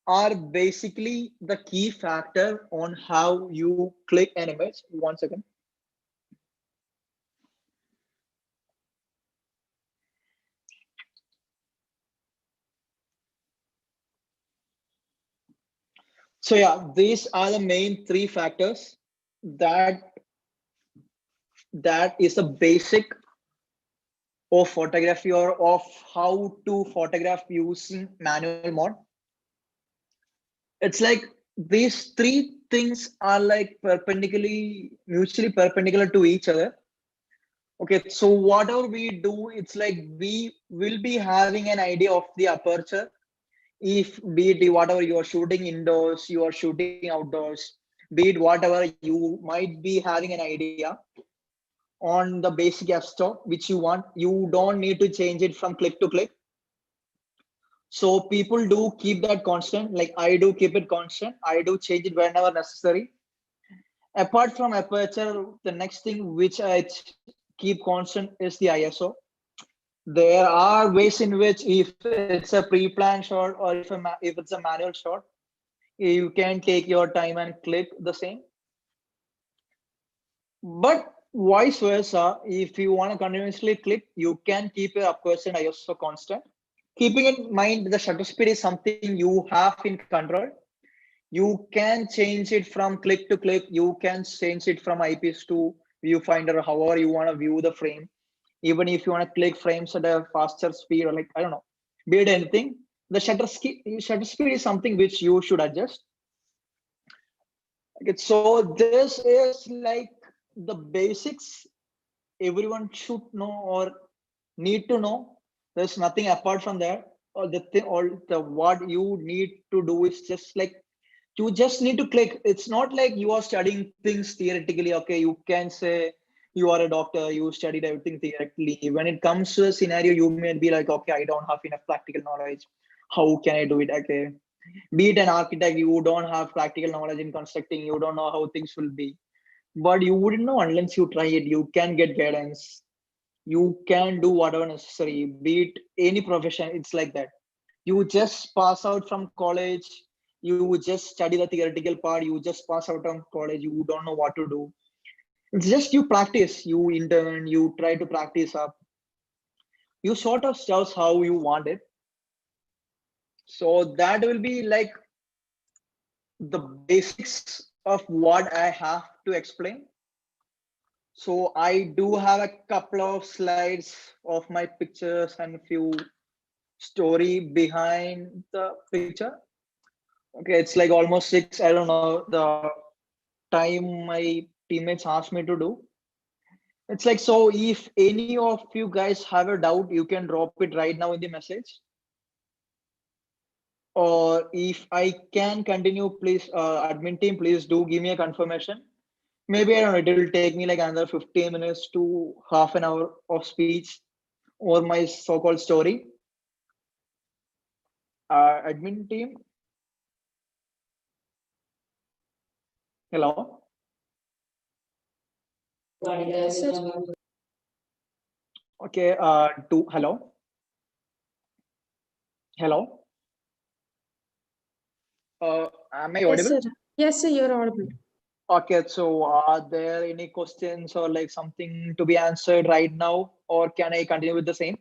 are basically the key factor on how you click an image. 1 second. So yeah, these are the main three factors that is the basic of photography or of how to photograph using manual mode. It's like these three things are like mutually perpendicular to each other. Okay, so whatever we do, it's like we will be having an idea of the aperture. If be it whatever you are shooting indoors, you are shooting outdoors, be it whatever, you might be having an idea on the basic f-stop which you want. You don't need to change it from click to click. So people do keep that constant. Like I do keep it constant. I do change it whenever necessary. Apart from aperture, the next thing which I keep constant is the ISO. There are ways in which if it's a pre-planned shot or if it's a manual shot, you can take your time and click the same. But vice versa, if you want to continuously click, you can keep your aperture and ISO constant. Keeping in mind the shutter speed is something you have in control. You can change it from click to click. You can change it from eyepiece to viewfinder, however you want to view the frame. Even if you want to click frames at a faster speed or like, I don't know, be it anything, the shutter speed is something which you should adjust. Okay, so this is like the basics everyone should know or need to know. There's nothing apart from that. Or the thing, or the what you need to do is just like you just need to click. It's not like you are studying things theoretically. Okay, you can say you are a doctor, you studied everything theoretically. When it comes to a scenario, you may be like, okay, I don't have enough practical knowledge. How can I do it? Okay, be it an architect, you don't have practical knowledge in constructing, you don't know how things will be. But you wouldn't know unless you try it. You can get guidance, you can do whatever necessary, be it any profession. It's like that. You just pass out from college, you just study the theoretical part, you just pass out from college, you don't know what to do. It's just you practice, you intern, you try to practice up, you sort of stuff how you want it. So that will be like the basics of what I have to explain. So I do have a couple of slides of my pictures and a few story behind the picture. Okay, it's like almost 6. I don't know the time my teammates asked me to do. It's like, so if any of you guys have a doubt, you can drop it right now in the message. Or if I can continue, please, admin team, please do give me a confirmation. Maybe I don't know, it will take me like another 15 minutes to half an hour of speech or my so-called story. Admin team, hello. Yes, sir. Okay, hello, hello. Am I Yes, audible? sir. Yes, sir, you're audible. Okay, so are there any questions or like something to be answered right now, or can I continue with the same?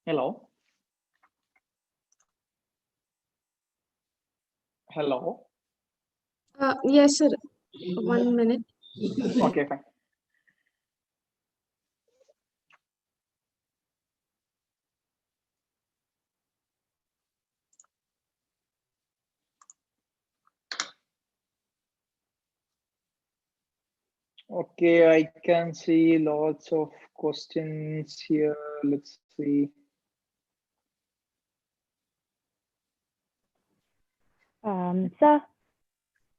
Hello, hello. Yes, sir. 1 minute. Okay, fine. Okay, I can see lots of questions here. Let's see. Sir,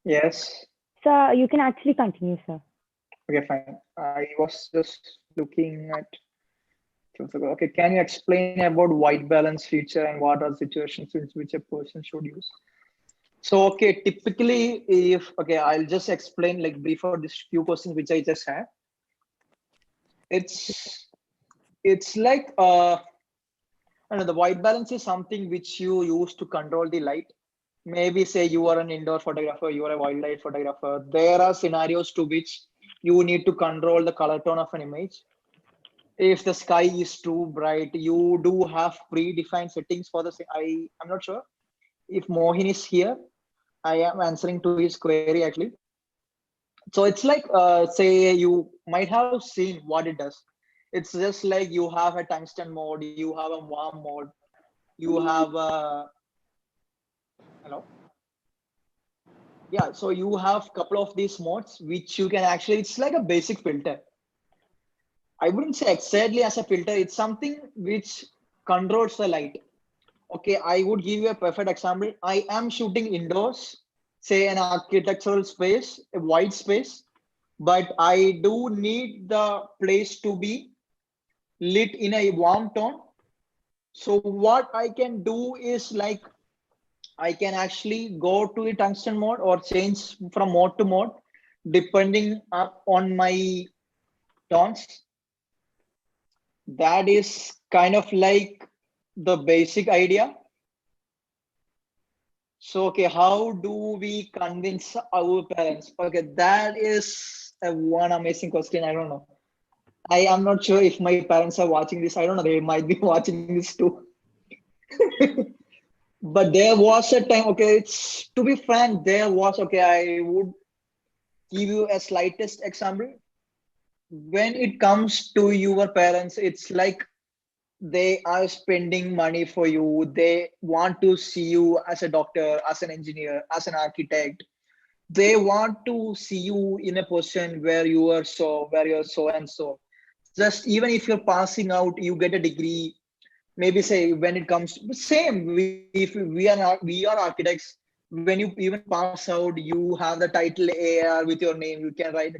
Yes. sir, you can actually continue, sir. Okay, fine. I was just looking at. Okay, can you explain about white balance feature and what are situations in which a person should use? So, okay, typically, if okay, I'll just explain like brief for this few questions which I just had. It's like I don't know, the white balance is something which you use to control the light. Maybe say you are an indoor photographer, you are a wildlife photographer. There are scenarios to which you need to control the color tone of an image. If the sky is too bright, you do have predefined settings for the. I'm not sure if Mohin is here. I am answering to his query actually. So it's like, say you might have seen what it does. It's just like you have a tungsten mode, you have a warm mode, you have a hello. Yeah, so you have couple of these modes which you can actually. It's like a basic filter. I wouldn't say exactly as a filter. It's something which controls the light. Okay, I would give you a perfect example. I am shooting indoors, say an architectural space, a white space, but I do need the place to be lit in a warm tone. So what I can do is like I can actually go to a tungsten mode or change from mode to mode depending on my tones. That is kind of like the basic idea. So, okay, how do we convince our parents? Okay, that is a one amazing question. I don't know. I am not sure if my parents are watching this. I don't know. They might be watching this too. But there was a time, okay, it's to be frank, there was, okay, I would give you a slightest example. When it comes to your parents, it's like they are spending money for you. They want to see you as a doctor, as an engineer, as an architect. They want to see you in a position where you're so and so. Just even if you're passing out, you get a degree. Maybe say when it comes same, if we are architects, when you even pass out, you have the title AR with your name. You can write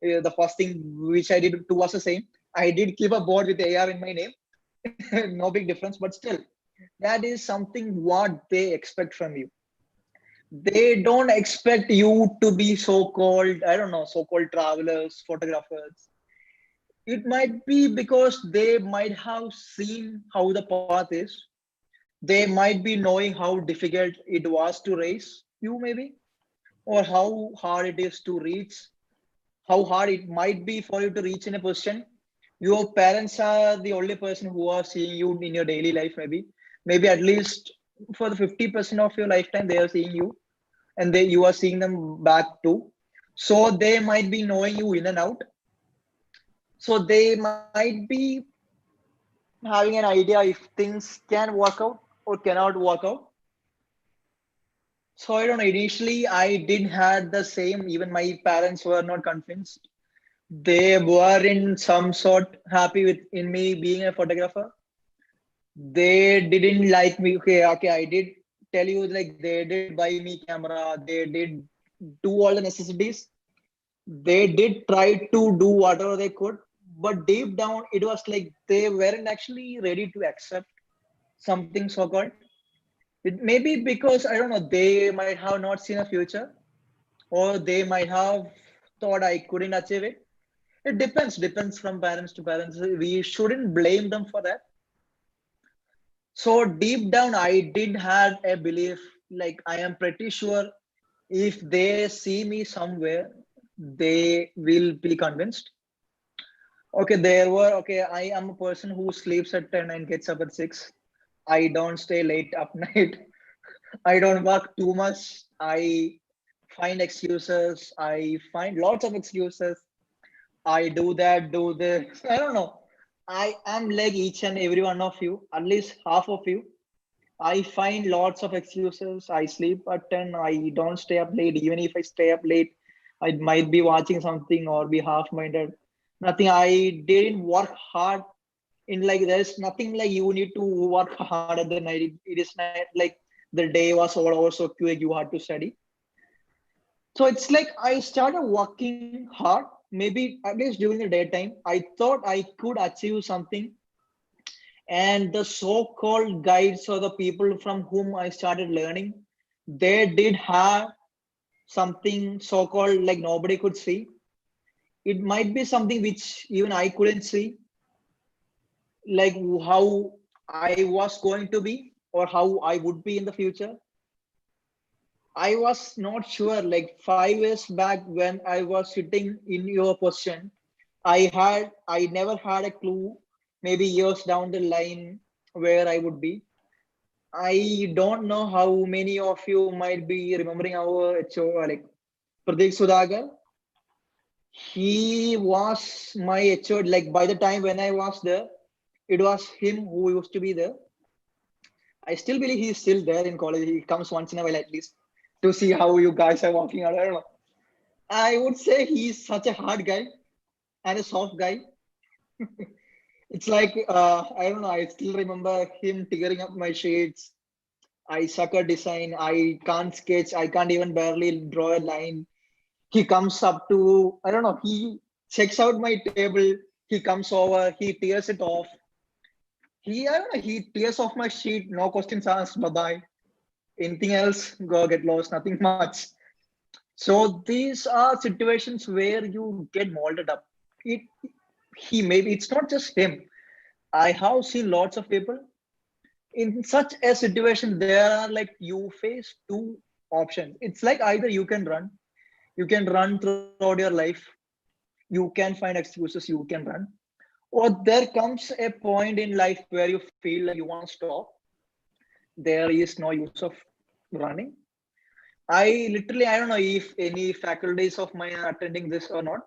the first thing which I did too was the same. I did keep a board with AR in my name. No big difference, but still, that is something what they expect from you. They don't expect you to be so-called, I don't know, so-called travelers, photographers. It might be because they might have seen how the path is. They might be knowing how difficult it was to raise you, maybe, or how hard it is to reach, how hard it might be for you to reach in a position. Your parents are the only person who are seeing you in your daily life, maybe at least for the 50% of your lifetime, they are seeing you, and you are seeing them back too. So they might be knowing you in and out. So they might be having an idea if things can work out or cannot work out. So I don't know. Initially, I did had the same. Even my parents were not convinced. They were in some sort happy with in me being a photographer. They didn't like me. Okay. I did tell you like they did buy me camera. They did do all the necessities. They did try to do whatever they could, but deep down, it was like they weren't actually ready to accept something so called. It may be because I don't know, they might have not seen a future, or they might have thought I couldn't achieve it. It depends from parents to parents. We shouldn't blame them for that. So deep down, I did have a belief, like I am pretty sure if they see me somewhere, they will be convinced. Okay, okay, I am a person who sleeps at 10 and gets up at 6. I don't stay late up night. I don't work too much. I find excuses. I find lots of excuses. I do that, do this. I don't know. I am like each and every one of you, at least half of you. I find lots of excuses. I sleep at 10. I don't stay up late. Even if I stay up late, I might be watching something or be half-minded. Nothing. I didn't work hard in like there's nothing like you need to work hard at the night. It is not like the day was all over so quick you had to study. So it's like I started working hard, maybe at least during the daytime. I thought I could achieve something, and the so-called guides or the people from whom I started learning, they did have something so-called like nobody could see. It might be something which even I couldn't see, like how I was going to be or how I would be in the future. I was not sure. Like 5 years back, when I was sitting in your position, I never had a clue, maybe years down the line, where I would be. I don't know how many of you might be remembering our HO, like Pradeep Sudhagar. He was my HO. Like by the time when I was there, it was him who used to be there. I still believe he's still there in college. He comes once in a while at least to see how you guys are walking out. I don't know. I would say he's such a hard guy and a soft guy. It's like I don't know. I still remember him tearing up my shades. I suck at design. I can't sketch. I can't even barely draw a line. He comes up to, I don't know, he checks out my table. He comes over, he tears it off. I don't know, he tears off my sheet. No questions asked. Bye bye. Anything else? Go get lost. Nothing much. So these are situations where you get molded up. It, he maybe it's not just him. I have seen lots of people in such a situation. There are like you face two options. It's like either you can run throughout your life, you can find excuses, you can run, or there comes a point in life where you feel like you want to stop. There is no use of running. I don't know if any faculties of mine are attending this or not.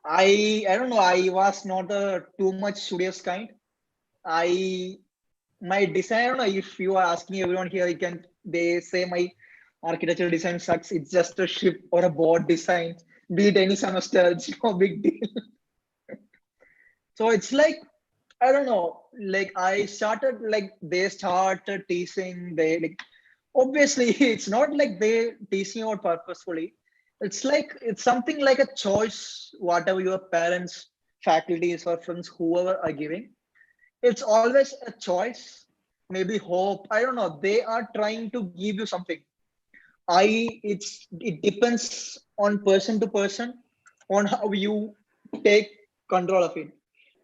I don't know. I was not a too much studious kind. I my design. I don't know if you are asking everyone here. You can they say my architecture design sucks. It's just a ship or a board design. Be it any semester, it's no big deal. So it's like I don't know. Like I started like they started teasing. They like obviously it's not like they teasing you out purposefully. It's like it's something like a choice. Whatever your parents, faculties, or friends, whoever are giving, it's always a choice. Maybe hope. I don't know. They are trying to give you something. It depends on person to person on how you take control of it.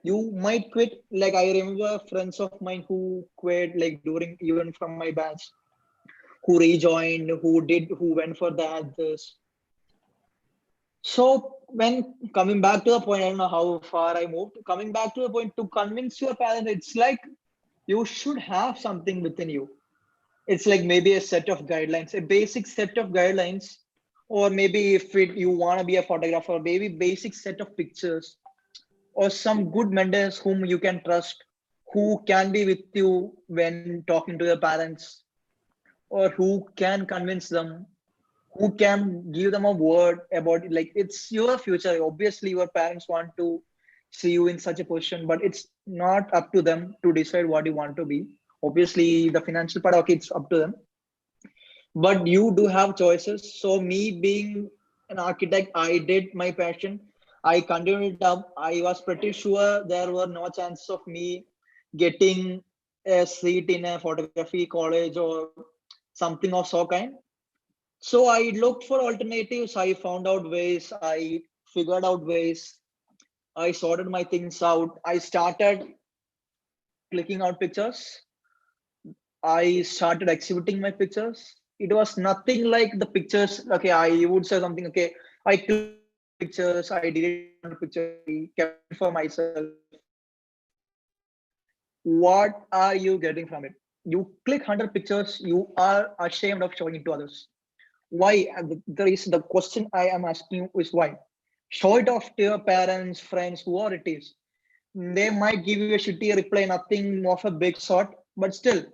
You might quit. Like I remember friends of mine who quit like during even from my batch, who rejoined, who went for the others. So when coming back to the point, I don't know how far I moved. Coming back to the point to convince your parents, it's like you should have something within you. It's like maybe a set of guidelines, a basic set of guidelines, or maybe if you want to be a photographer, maybe basic set of pictures, or some good mentors whom you can trust, who can be with you when talking to your parents, or who can convince them, who can give them a word about it. Like it's your future. Obviously, your parents want to see you in such a position, but it's not up to them to decide what you want to be. Obviously, the financial part, okay, it's up to them, but you do have choices. So me being an architect, I did my passion. I continued it up. I was pretty sure there were no chances of me getting a seat in a photography college or something of so kind. So I looked for alternatives. I found out ways. I figured out ways. I sorted my things out. I started clicking out pictures. I started exhibiting my pictures. It was nothing like the pictures. Okay, I would say something. Okay, I clicked 100 pictures. I deleted 100 pictures. I kept it for myself. What are you getting from it? You click 100 pictures. You are ashamed of showing it to others. Why? There is the question I am asking you is why? Show it off to your parents, friends, whoever it is. They might give you a shitty reply, nothing of a big sort, but still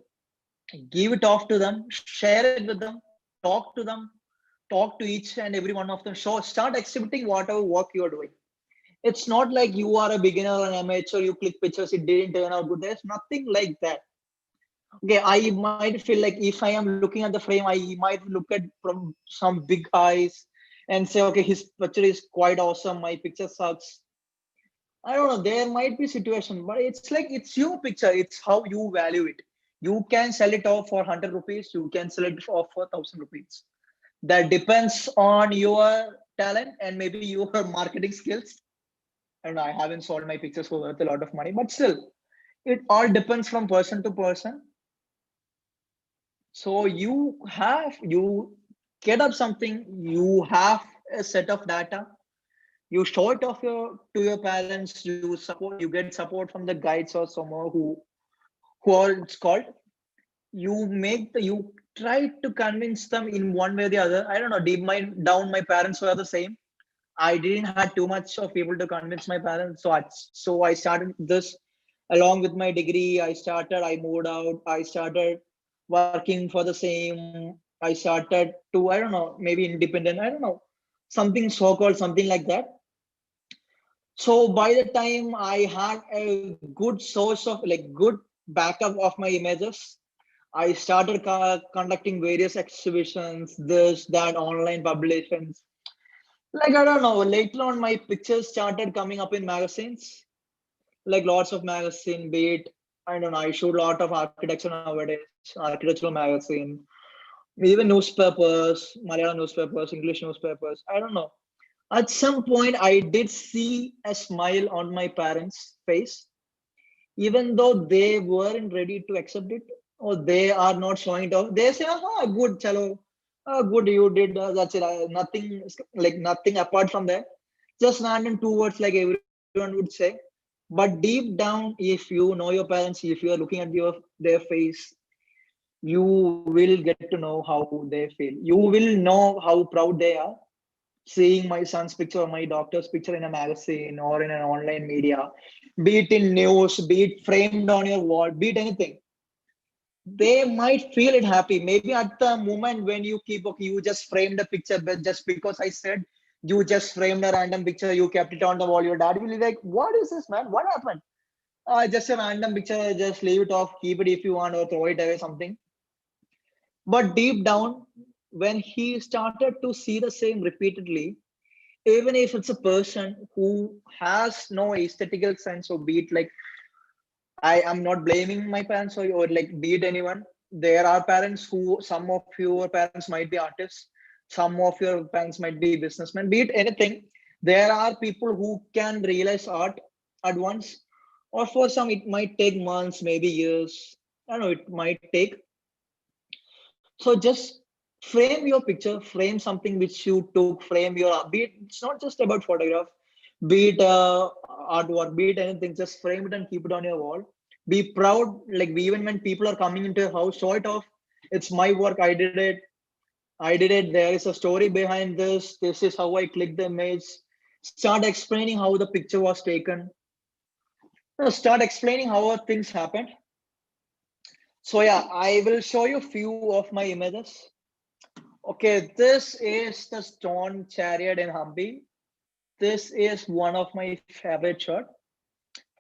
give it off to them, share it with them, talk to them, talk to each and every one of them. Start exhibiting whatever work you are doing. It's not like you are a beginner or an amateur, you click pictures, it didn't turn out good. There's nothing like that. Okay, I might feel like if I am looking at the frame, I might look at from some big eyes and say, okay, his picture is quite awesome, my picture sucks. I don't know, there might be situation, but it's like it's your picture, it's how you value it. You can sell it off for 100 rupees, you can sell it off for 1,000 rupees. That depends on your talent and maybe your marketing skills. And I haven't sold my pictures for worth a lot of money, but still, it all depends from person to person. So you get up something, you have a set of data, You show it off to your parents. You get support from the guides or someone who are it's called. You try to convince them in one way or the other. I don't know. Deep down, my parents were the same. I didn't have too much of people to convince my parents. So I started this along with my degree. I moved out. I started working for the same. I started to, I don't know, maybe independent. I don't know, something so-called, something like that. So by the time I had a good source of like good backup of my images, I started conducting various exhibitions, this, that, online publications. Like, I don't know, later on my pictures started coming up in magazines, like lots of magazine, be it, I don't know, I shoot a lot of architecture nowadays, architectural magazine, even newspapers, Malayalam newspapers, English newspapers, I don't know. At some point, I did see a smile on my parents' face, even though they weren't ready to accept it or they are not showing it off. They say, "Ah, good, chalo, good, you did. That's it. Nothing, like nothing apart from that. Just random two words, like everyone would say." But deep down, if you know your parents, if you are looking at their face, you will get to know how they feel. You will know how proud they are seeing my son's picture or my daughter's picture in a magazine or in an online media, be it in news, be it framed on your wall, be it anything. They might feel it happy. Maybe at the moment when you keep, okay, you just framed a picture, but just because I said you just framed a random picture, you kept it on the wall, your dad will be like, what is this, man? What happened? Just a random picture, just leave it off, keep it if you want, or throw it away, something. But deep down, when he started to see the same repeatedly, even if it's a person who has no aesthetical sense, or be it like, I am not blaming my parents or like be it anyone. There are parents who, some of your parents might be artists, some of your parents might be businessmen, be it anything. There are people who can realize art at once, or for some it might take months, maybe years. I don't know, it might take. So just frame your picture, frame something which you took, frame your, be it, it's not just about photograph, be it artwork, be it anything, just frame it and keep it on your wall. Be proud, like even when people are coming into your house, show it off. It's my work, I did it. I did it. There is a story behind this. This is how I clicked the image. Start explaining how the picture was taken. Start explaining how things happened. So yeah, I will show you a few of my images. Okay, this is the stone chariot in Hampi. This is one of my favorite shot.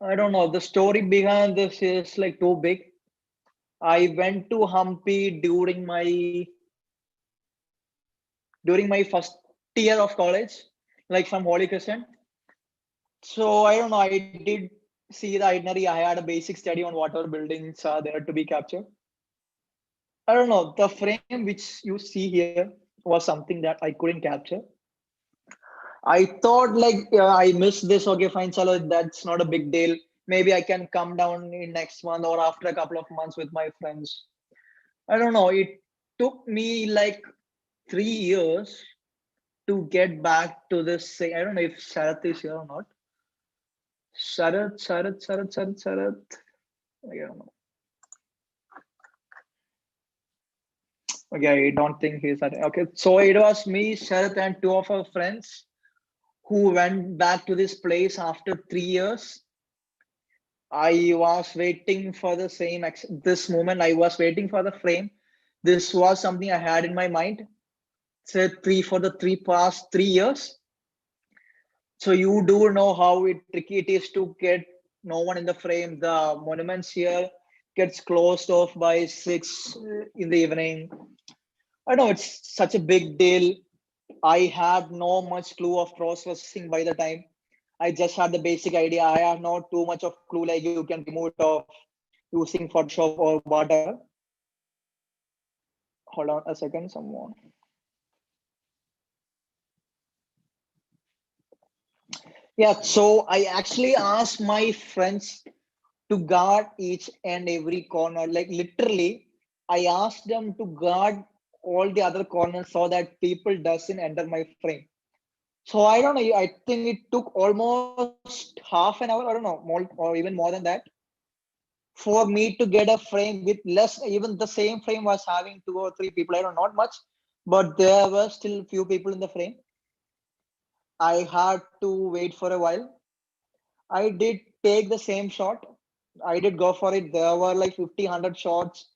I don't know, the story behind this is like too big. I went to Hampi during my first year of college, like from Holy Crescent. So I don't know, I did see the itinerary. I had a basic study on whatever buildings are there to be captured. I don't know, the frame which you see here was something that I couldn't capture. I thought like I missed this. Okay, fine, chalo, that's not a big deal. Maybe I can come down in next month or after a couple of months with my friends. I don't know. It took me like 3 years to get back to this. I don't know if Sharath is here or not. Sharath. I don't know. Okay, I don't think he's at. Okay, so it was me, Sharath, and two of our friends who went back to this place after 3 years. I was waiting for the same this moment. I was waiting for the frame. This was something I had in my mind. Say for the past 3 years. So you do know how tricky it is to get no one in the frame. The monuments here gets closed off by 6 in the evening. I know it's such a big deal. I had no much clue of cross processing by the time. I just had the basic idea. I have not too much of clue like you can remove it off using Photoshop or whatever. Hold on a second, someone. Yeah, so I actually asked my friends to guard each and every corner. Like literally, I asked them to guard all the other corners so that people doesn't enter my frame. So I don't know. I think it took almost half an hour. I don't know, more or even more than that, for me to get a frame with less. Even the same frame was having 2 or 3 people. I don't know, not much, but there were still few people in the frame. I had to wait for a while. I did take the same shot. I did go for it. There were like 50, 100 shots.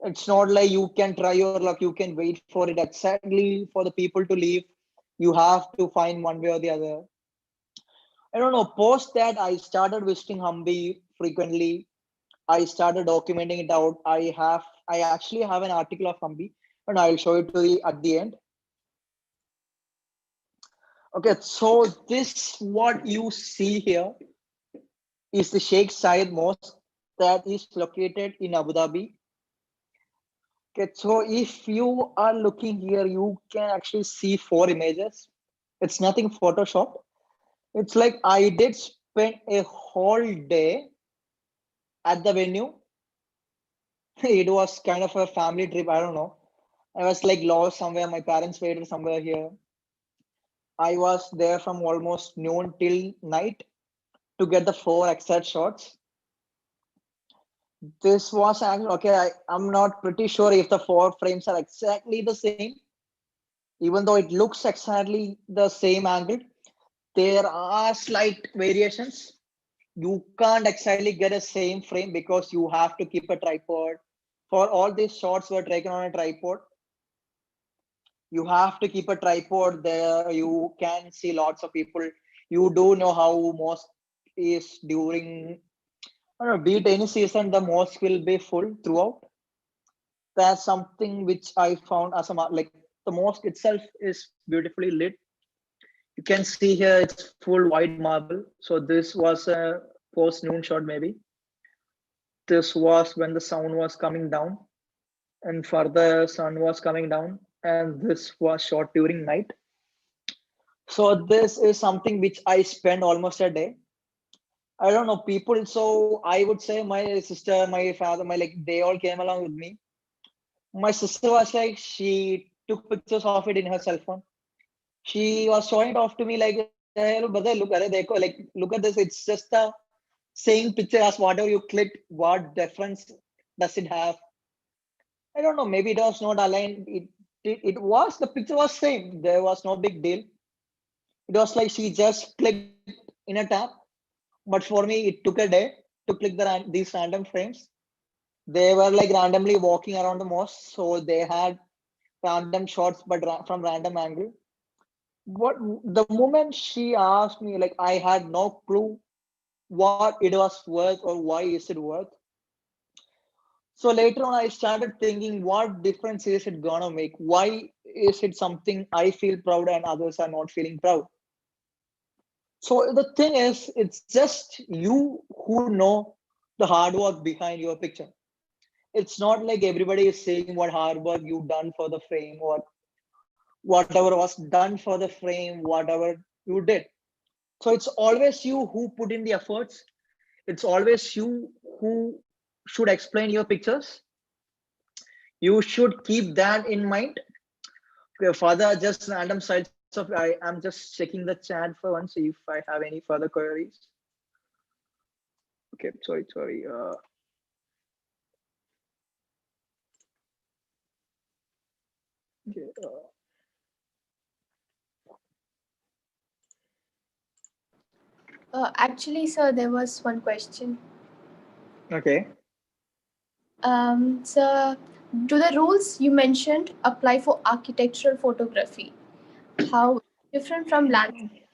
It's not like you can try your luck. You can wait for it exactly for the people to leave. You have to find one way or the other. I don't know. Post that, I started visiting Hampi frequently. I started documenting it out. I actually have an article of Hampi, and I'll show it to the at the end. Okay, so this what you see here is the Sheikh Zayed Mosque that is located in Abu Dhabi. Okay, so if you are looking here, you can actually see 4 images. It's nothing Photoshop. It's like I did spend a whole day at the venue. It was kind of a family trip. I don't know. I was like lost somewhere. My parents waited somewhere here. I was there from almost noon till night to get the 4 exact shots. This was actually okay. I'm not pretty sure if the 4 frames are exactly the same, even though it looks exactly the same angle. There are slight variations. You can't exactly get a same frame because you have to keep a tripod. For all these shots were taken on a tripod. You have to keep a tripod there. You can see lots of people. You do know how mosque is during, I don't know, be it any season, the mosque will be full throughout. That's something which I found as a like the mosque itself is beautifully lit. You can see here it's full white marble. So this was a post noon shot maybe. This was when the sun was coming down, and further sun was coming down, and this was shot during night. So this is something which I spend almost a day. I don't know people. So I would say my sister, my father, my like they all came along with me. My sister was like she took pictures of it in her cell phone. She was showing it off to me like, "Hey, look, brother, look at it, like look at this. It's just the same picture as whatever you clicked. What difference does it have?" I don't know. Maybe it was not aligned. It was the picture was same. There was no big deal. It was like she just clicked in a tap. But for me, it took a day to click these random frames. They were like randomly walking around the mosque, so they had random shots, but from random angle. What the moment she asked me, like I had no clue what it was worth or why is it worth. So later on, I started thinking, what difference is it gonna make? Why is it something I feel proud and others are not feeling proud? So the thing is, it's just you who know the hard work behind your picture. It's not like everybody is saying what hard work you done for the frame or whatever was done for the frame, whatever you did. So it's always you who put in the efforts. It's always you who should explain your pictures. You should keep that in mind. Okay, further, just random sites of I'm just checking the chat for once if I have any further queries. Okay, sorry. Okay, Actually, sir, there was one question. okay. Sir, do the rules you mentioned apply for architectural photography? How different from landscape?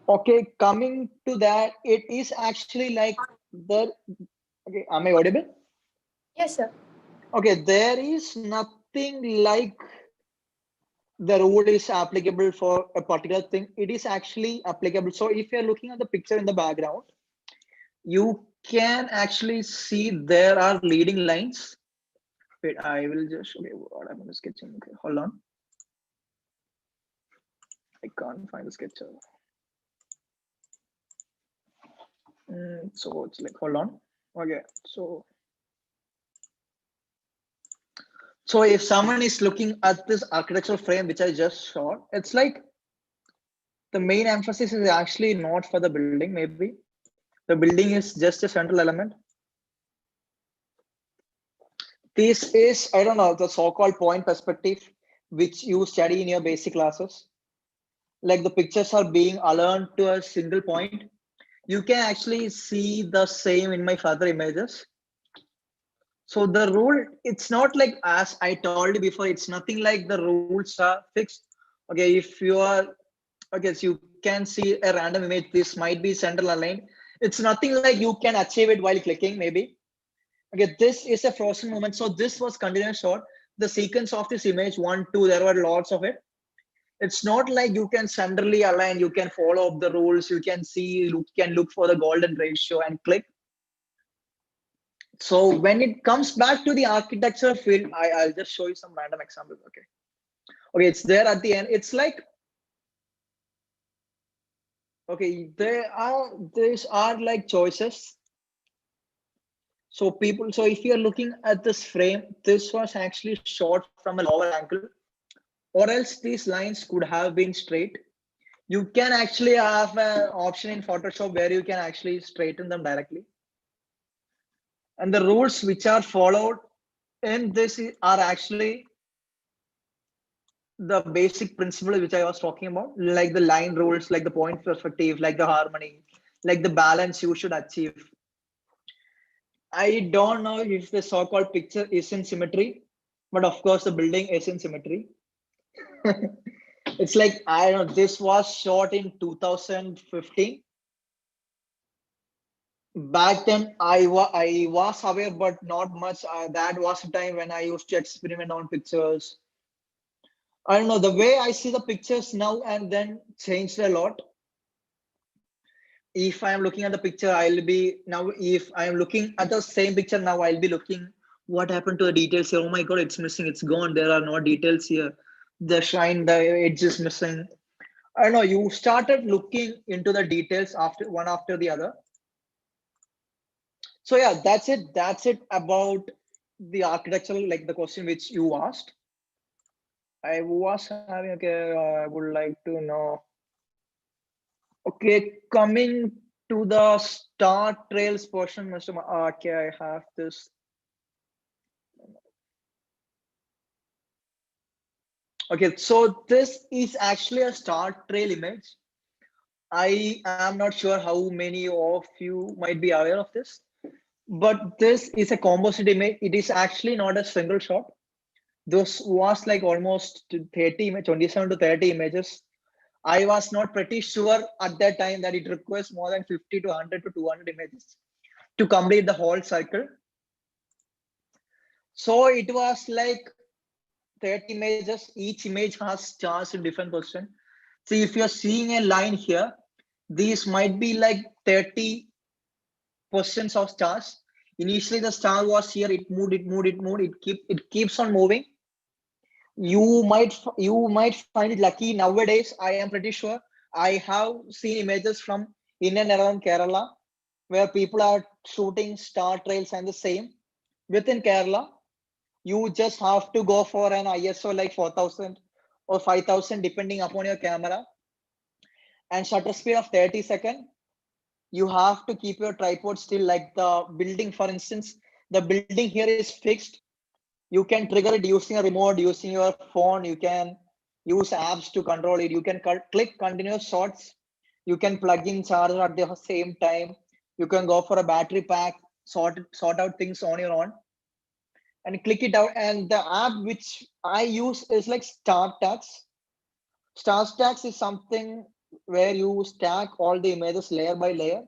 Okay, coming to that, it is actually like the okay, am I audible? Yes, sir. Okay, there is nothing like the rule is applicable for a particular thing. It is actually applicable. So if you're looking at the picture in the background, you can actually see there are leading lines. Wait, I will just okay. What I'm gonna sketching. Okay, hold on. I can't find the sketcher. So it's like hold on. Okay, so if someone is looking at this architectural frame which I just shot, it's like the main emphasis is actually not for the building, maybe. The building is just a central element. This is, I don't know, the so-called point perspective, which you study in your basic classes. Like the pictures are being aligned to a single point. You can actually see the same in my further images. So the rule, it's not like as I told you before, it's nothing like the rules are fixed. Okay, if you are, okay, so you can see a random image, this might be central aligned. It's nothing like you can achieve it while clicking, maybe. Okay, this is a frozen moment. So this was continuous shot. The sequence of this image, 1, 2, there were lots of it. It's not like you can centrally align, you can follow up the rules, you can see, you can look for the golden ratio and click. So when it comes back to the architecture field, I'll just show you some random examples. Okay. Okay, it's there at the end. It's like, okay, these are like choices. So people, so if you're looking at this frame, this was actually shot from a lower angle, or else these lines could have been straight. You can actually have an option in Photoshop where you can actually straighten them directly. And the rules which are followed in this are actually the basic principle which I was talking about, like the line rules, like the point perspective, like the harmony, like the balance you should achieve. I don't know if the so-called picture is in symmetry, but of course the building is in symmetry. It's like, I don't know, this was shot in 2015. Back then I was aware, but not much. That was a time when I used to experiment on pictures. I don't know, the way I see the pictures now and then changed a lot. If I am looking at the picture, I'll be now, if I am looking at the same picture now, I'll be looking what happened to the details here. Oh my God, it's missing, it's gone. There are no details here. The shine, the edge is missing. I don't know, you started looking into the details after one after the other. So yeah, that's it. That's it about the architectural, like the question which you asked. I was having, okay, I would like to know. Okay, coming to the Star Trails portion, Mr. Okay, I have this. Okay, so this is actually a Star Trail image. I am not sure how many of you might be aware of this, but this is a composite image. It is actually not a single shot. This was like almost 30, 27 to 30 images. I was not pretty sure at that time that it requires more than 50 to 100 to 200 images to complete the whole cycle. So it was like 30 images. Each image has stars in different position. See, if you're seeing a line here, these might be like 30 positions of stars. Initially, the star was here. It moved. It moved. It moved. It keeps on moving. You might find it lucky nowadays. I am pretty sure I have seen images from in and around Kerala where people are shooting star trails and the same within Kerala. You just have to go for an ISO like 4000 or 5000 depending upon your camera, and shutter speed of 30 seconds. You have to keep your tripod still, like the building, for instance. The building here is fixed. You can trigger it using a remote, using your phone. You can use apps to control it. You can click continuous shots. You can plug in charger at the same time. You can go for a battery pack, sort out things on your own and click it out. And the app which I use is like StarTags. StarTags is something where you stack all the images layer by layer.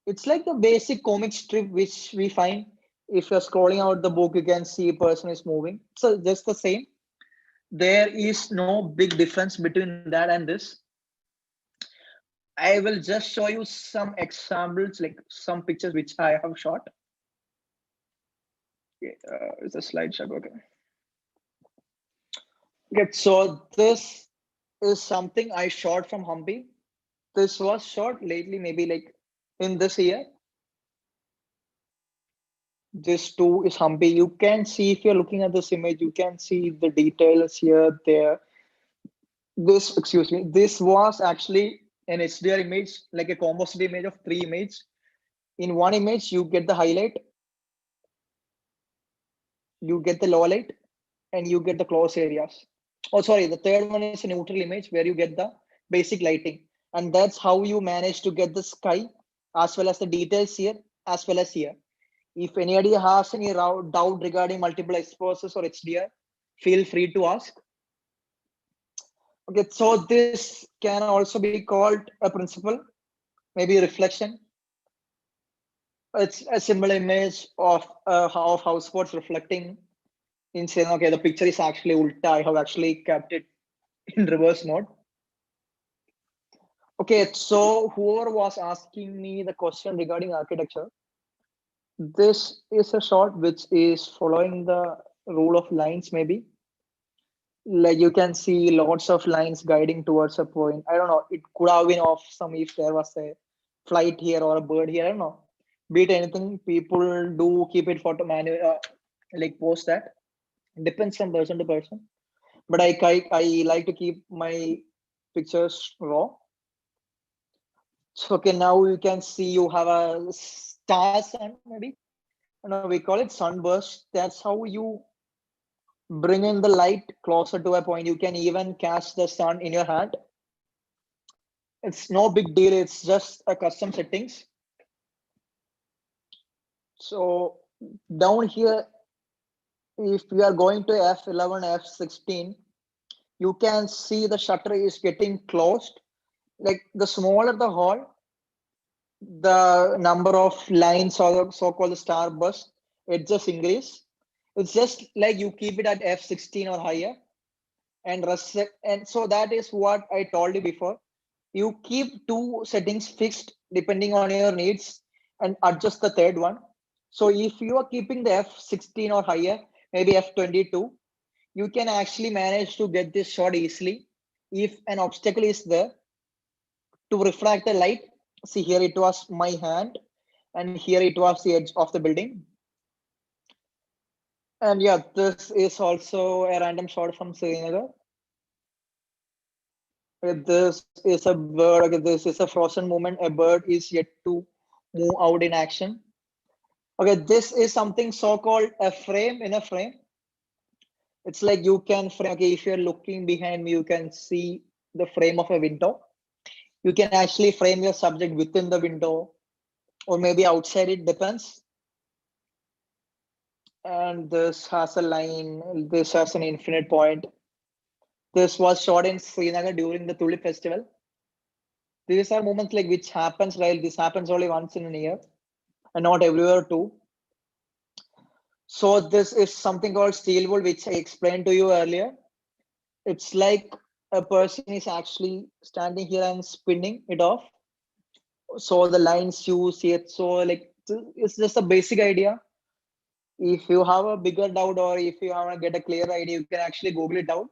It's like the basic comic strip which we find. If you're scrolling out the book, you can see a person is moving. So just the same. There is no big difference between that and this. I will just show you some examples, like some pictures which I have shot. It's a slideshow. Okay. Okay, so this is something I shot from Hampi. This was shot lately, maybe like in this year. This too is Hampi. You can see, if you're looking at this image, you can see the details here, there. this was actually an HDR image, like a composite image of 3 images. In one image, you get the highlight, you get the low light, and you get the close areas. Oh, sorry, the third one is a neutral image where you get the basic lighting. And that's how you manage to get the sky as well as the details here, as well as here. If anybody has any doubt regarding multiple exposures or HDR, feel free to ask. Okay, so this can also be called a principle, maybe reflection. It's a simple image of house spots reflecting in saying, okay, the picture is actually ulta. I have actually kept it in reverse mode. Okay, so whoever was asking me the question regarding architecture, this is a shot which is following the rule of lines, maybe. Like you can see lots of lines guiding towards a point. I don't know, it could have been of some if there was a flight here or a bird here. I don't know. Be it anything, people do keep it photo manual, like post that. Depends from person to person. But I like to keep my pictures raw. So okay, now you can see you have a star sun, maybe. No, we call it sunburst. That's how you bring in the light closer to a point. You can even catch the sun in your hand. It's no big deal. It's just a custom settings. So down here, if we are going to F11, F16, you can see the shutter is getting closed. Like the smaller the hole, the number of lines or the so-called starburst, it just increase. It's just like you keep it at F16 or higher, and so that is what I told you before. You keep two settings fixed depending on your needs and adjust the third one. So if you are keeping the F16 or higher, maybe F22, you can actually manage to get this shot easily. If an obstacle is there to refract the light, see here it was my hand and here it was the edge of the building. And yeah, this is also a random shot from Srinagar. This is a bird. Okay, this is a frozen moment. A bird is yet to move out in action. Okay, this is something so-called a frame in a frame. It's like you can frame. Okay, if you're looking behind me, you can see the frame of a window. You can actually frame your subject within the window, or maybe outside. It depends. And this has a line. This has an infinite point. This was shot in Srinagar during the Tulip Festival. These are moments like which happens, right? This happens only once in a year and not everywhere too. So this is something called steel wool, which I explained to you earlier. It's like a person is actually standing here and spinning it off. So the lines you see it. So like it's just a basic idea. If you have a bigger doubt or if you want to get a clear idea, you can actually Google it out.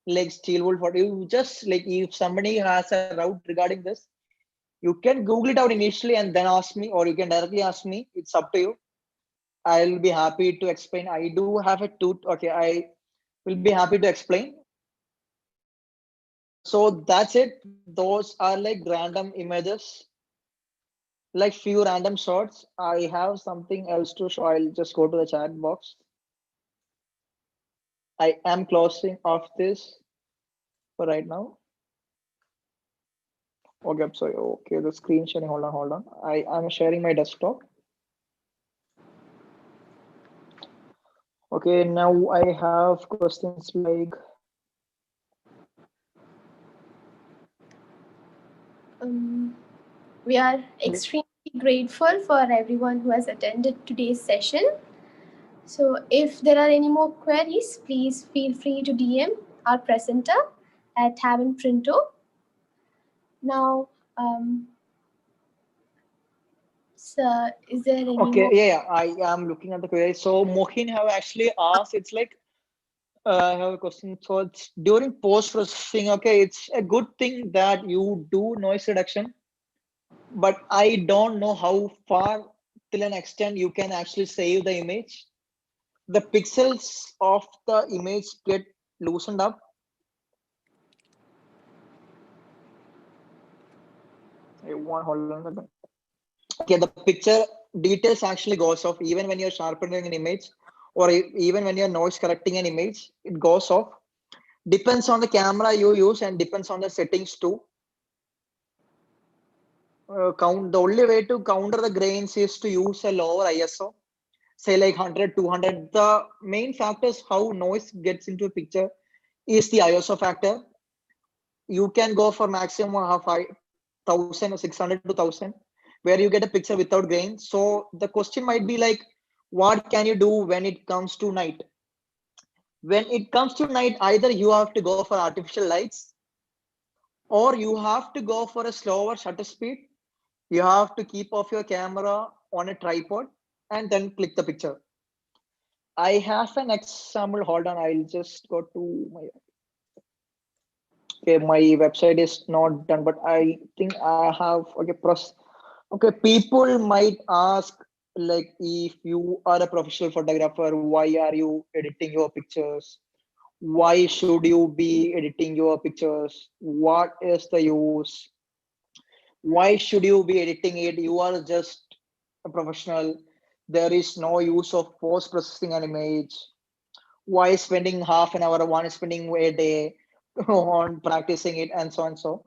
Like steel wool, for you just like if somebody has a doubt regarding this, you can Google it out initially and then ask me, or you can directly ask me. It's up to you. I'll be happy to explain. I do have a tooth. Okay, I will be happy to explain. So that's it. Those are like random images, like few random shots. I have something else to show. I'll just go to the chat box. I am closing off this for right now. Okay, I'm sorry. Okay, the screen sharing. Hold on. I am sharing my desktop. Okay, now I have questions like We are extremely grateful for everyone who has attended today's session. So, if there are any more queries, please feel free to DM our presenter at Hawin Printo. Now, so is there any okay, more? yeah, I am looking at the query. So Mohin have actually asked. It's like I have a question. So it's during post processing. Okay, it's a good thing that you do noise reduction, but I don't know how far till an extent you can actually save the image. The pixels of the image get loosened up. Okay, one hold on a second. Okay, the picture details actually goes off even when you're sharpening an image, or even when you're noise correcting an image, it goes off. Depends on the camera you use and depends on the settings too. The only way to counter the grains is to use a lower ISO, say like 100, 200. The main factors how noise gets into a picture is the ISO factor. You can go for maximum of 5,600 to 1,000, where you get a picture without grain. So the question might be like, what can you do when it comes to night? When it comes to night, either you have to go for artificial lights, or you have to go for a slower shutter speed. You have to keep off your camera on a tripod and then click the picture. I have an example. Hold on, I'll just go to my. Okay, my website is not done, but I think I have. Okay, okay, people might ask like, if you are a professional photographer, why are you editing your pictures? Why should you be editing your pictures? What is the use? Why should you be editing it? You are just a professional. There is no use of post processing an image. Why spending half an hour, one is spending a day on practicing it, and so and so.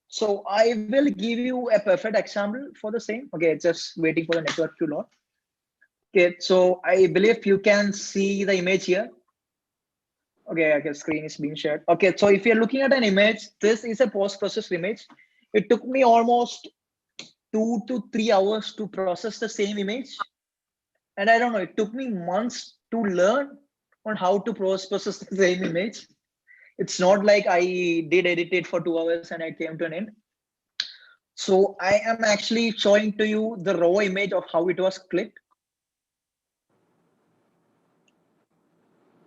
So I will give you a perfect example for the same. Okay, just waiting for the network to load. Okay, so I believe you can see the image here. Okay, screen is being shared. Okay, so if you're looking at an image, this is a post-processed image. It took me almost 2 to 3 hours to process the same image. And I don't know, it took me months to learn on how to process the same image. It's not like I did edit it for 2 hours and I came to an end. So I am actually showing to you the raw image of how it was clicked.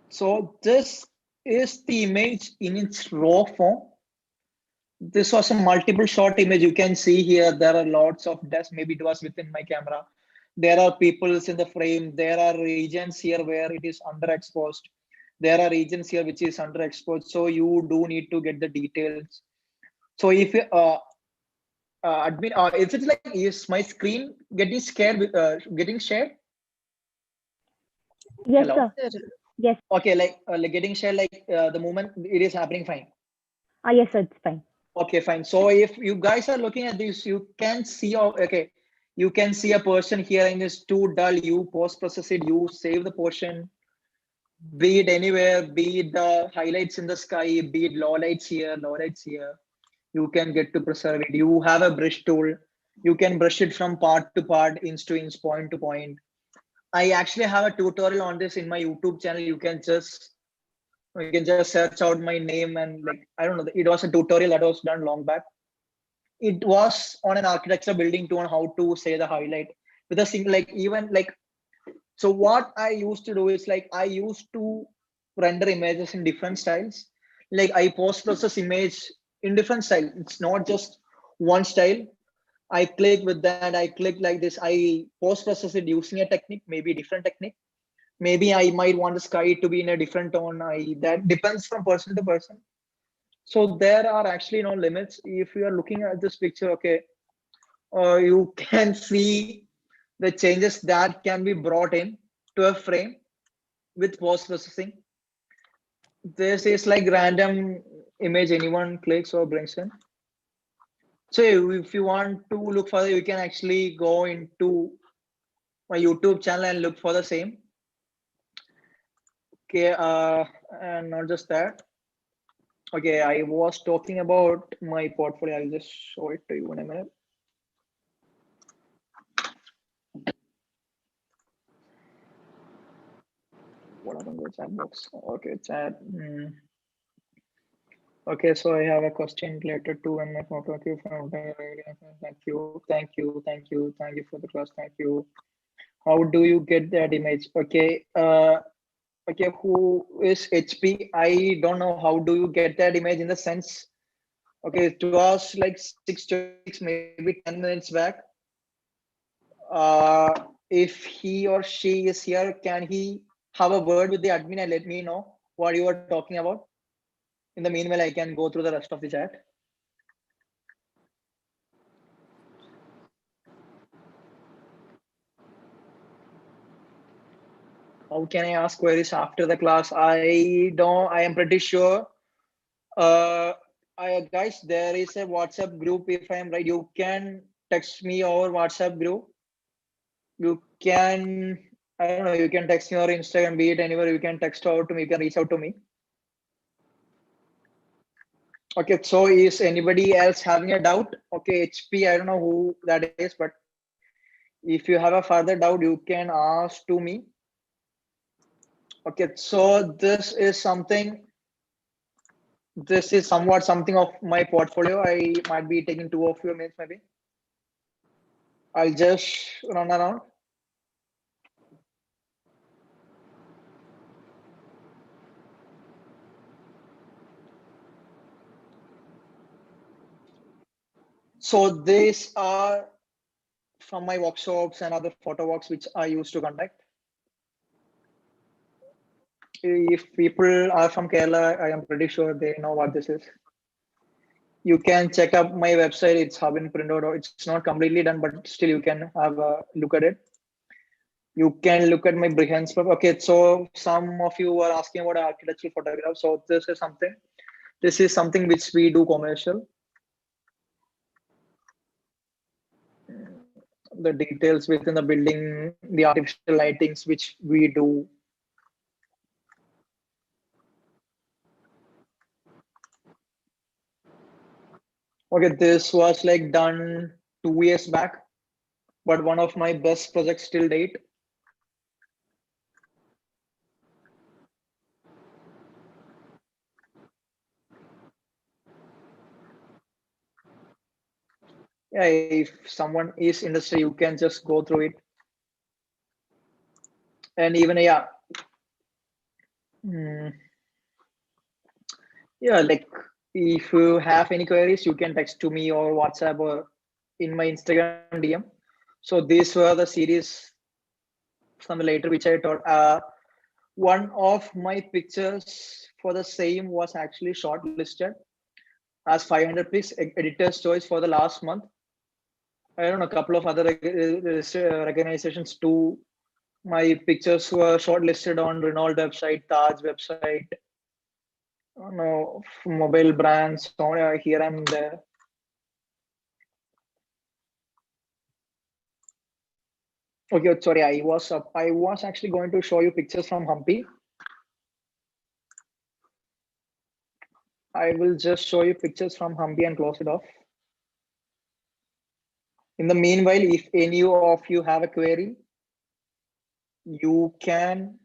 So this is the image in its raw form. This was a multiple shot image. You can see here, there are lots of dust. Maybe it was within my camera. There are peoples in the frame. There are regions here where it is underexposed. There are regions here which is underexposed. So you do need to get the details. So if admin, is it like, is my screen getting scared with getting shared? Yes, Hello. sir. Sir, Yes. Okay, like getting shared, like the moment it is happening, fine. Yes, sir. It's fine. Okay, fine. So if you guys are looking at this, you can see, okay, you can see a person here and it's too dull. You post process it, you save the portion, be it anywhere, be it the highlights in the sky, be it lowlights here, lowlights here. You can get to preserve it. You have a brush tool. You can brush it from part to part, inch to inch, point to point. I actually have a tutorial on this in my YouTube channel. You can just search out my name and like, I don't know, it was a tutorial that was done long back. It was on an architecture building to on how to say the highlight with a single, like even like, so what I used to do is like, I used to render images in different styles. Like I post process image in different style. It's not just one style. I click with that, I click like this, I post process it using a technique, maybe a different technique. Maybe I might want the sky to be in a different tone. That depends from person to person. So there are actually no limits. If you are looking at this picture, okay, you can see the changes that can be brought in to a frame with post processing. This is like random image anyone clicks or brings in. So if you want to look further, you can actually go into my YouTube channel and look for the same. Okay, and not just that. Okay, I was talking about my portfolio. I'll just show it to you in a minute. What happened to the chat box? Okay, chat. Okay, so I have a question related to when my photo. Thank you for the class. Thank you. How do you get that image? Okay, okay, who is HP? I don't know how do you get that image in the sense. Okay, it was like 6:26, maybe 10 minutes back. If he or she is here, can he have a word with the admin and let me know what you are talking about? In the meanwhile, I can go through the rest of the chat. How can I ask queries after the class? I am pretty sure. Guys, there is a WhatsApp group. If I am right, you can text me over WhatsApp group. You can, I don't know, you can text me or Instagram, be it anywhere. You can text out to me. You can reach out to me. Okay, so is anybody else having a doubt? Okay, HP, I don't know who that is, but if you have a further doubt, you can ask to me. Okay, so this is somewhat something of my portfolio. I might be taking 2 of your minutes maybe. I'll just run around. So these are from my workshops and other photo walks which I used to conduct. If people are from Kerala, I am pretty sure they know what this is. You can check up my website. It's Hawin Printo. It's not completely done, but still you can have a look at it. You can look at my Behance. Okay, so some of you were asking about architectural photograph. So this is something which we do commercial. The details within the building, the artificial lightings which we do. Okay, this was like done 2 years back, but one of my best projects till date. Yeah, if someone is interested, you can just go through it. And even, yeah. Yeah, like if you have any queries, you can text to me or WhatsApp or in my Instagram DM. So these were the series from the later which I taught. One of my pictures for the same was actually shortlisted as 500 piece editor's choice for the last month. I don't know, a couple of other recognitions too. My pictures were shortlisted on Renault website, Taj website, no mobile brands. So here and there. Okay, sorry, I was actually going to show you pictures from Hampi. I will just show you pictures from Hampi and close it off. In the meanwhile, if any of you have a query, you can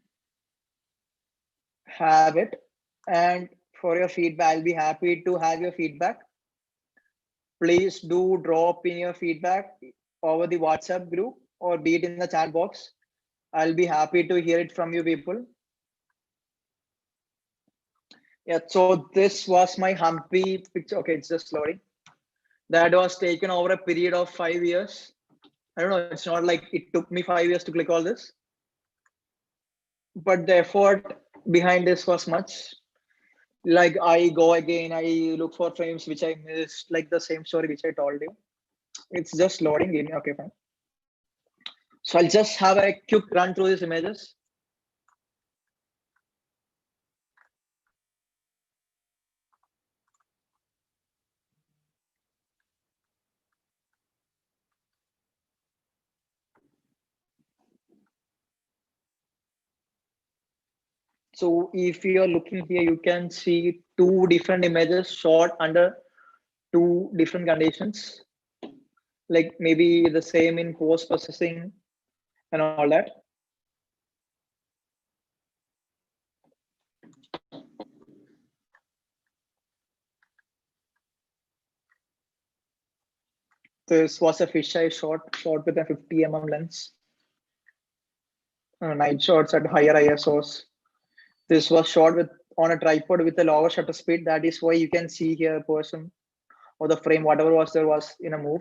have it. And for your feedback, I'll be happy to have your feedback. Please do drop in your feedback over the WhatsApp group or be it in the chat box. I'll be happy to hear it from you people. Yeah, so this was my Hampi picture. Okay, it's just loading. That was taken over a period of 5 years. I don't know, it's not like it took me 5 years to click all this, but the effort behind this was much. Like I go again, I look for frames which I missed, like the same story which I told you. It's just loading in. Okay, fine. So I'll just have a quick run through these images. So if you're looking here, you can see 2 different images shot under 2 different conditions, like maybe the same in post processing and all that. This was a fisheye shot with a 50 mm lens. Night shots at higher ISOs. This was shot with on a tripod with a lower shutter speed. That is why you can see here a person or the frame, whatever was there was in a move.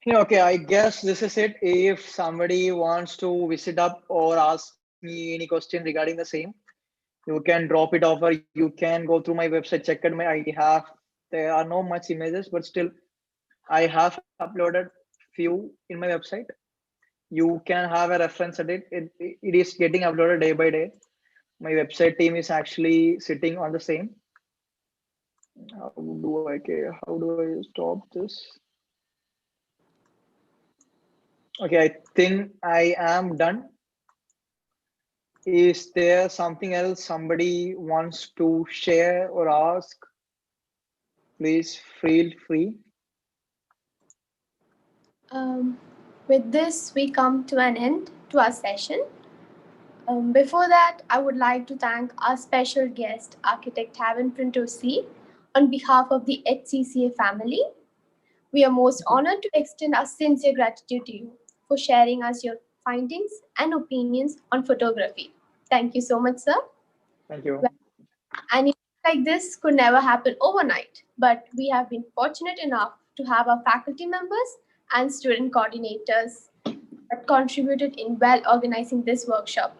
Yeah, okay, I guess this is it. If somebody wants to visit up or ask me any question regarding the same, You can drop it off, or you can go through my website, check it. I have there are no much images, but still I have uploaded few in my website. You can have a reference at it. It is getting uploaded day by day. My website team is actually sitting on the same. How do I stop this? Okay, I think I am done. Is there something else somebody wants to share or ask? Please feel free. With this, we come to an end to our session. Before that, I would like to thank our special guest, architect Hawin Printo on behalf of the HCCA family. We are most honored to extend our sincere gratitude to you for sharing us your findings and opinions on photography. Thank you so much, sir. Thank you. And events like this could never happen overnight, but we have been fortunate enough to have our faculty members and student coordinators that contributed in well organizing this workshop.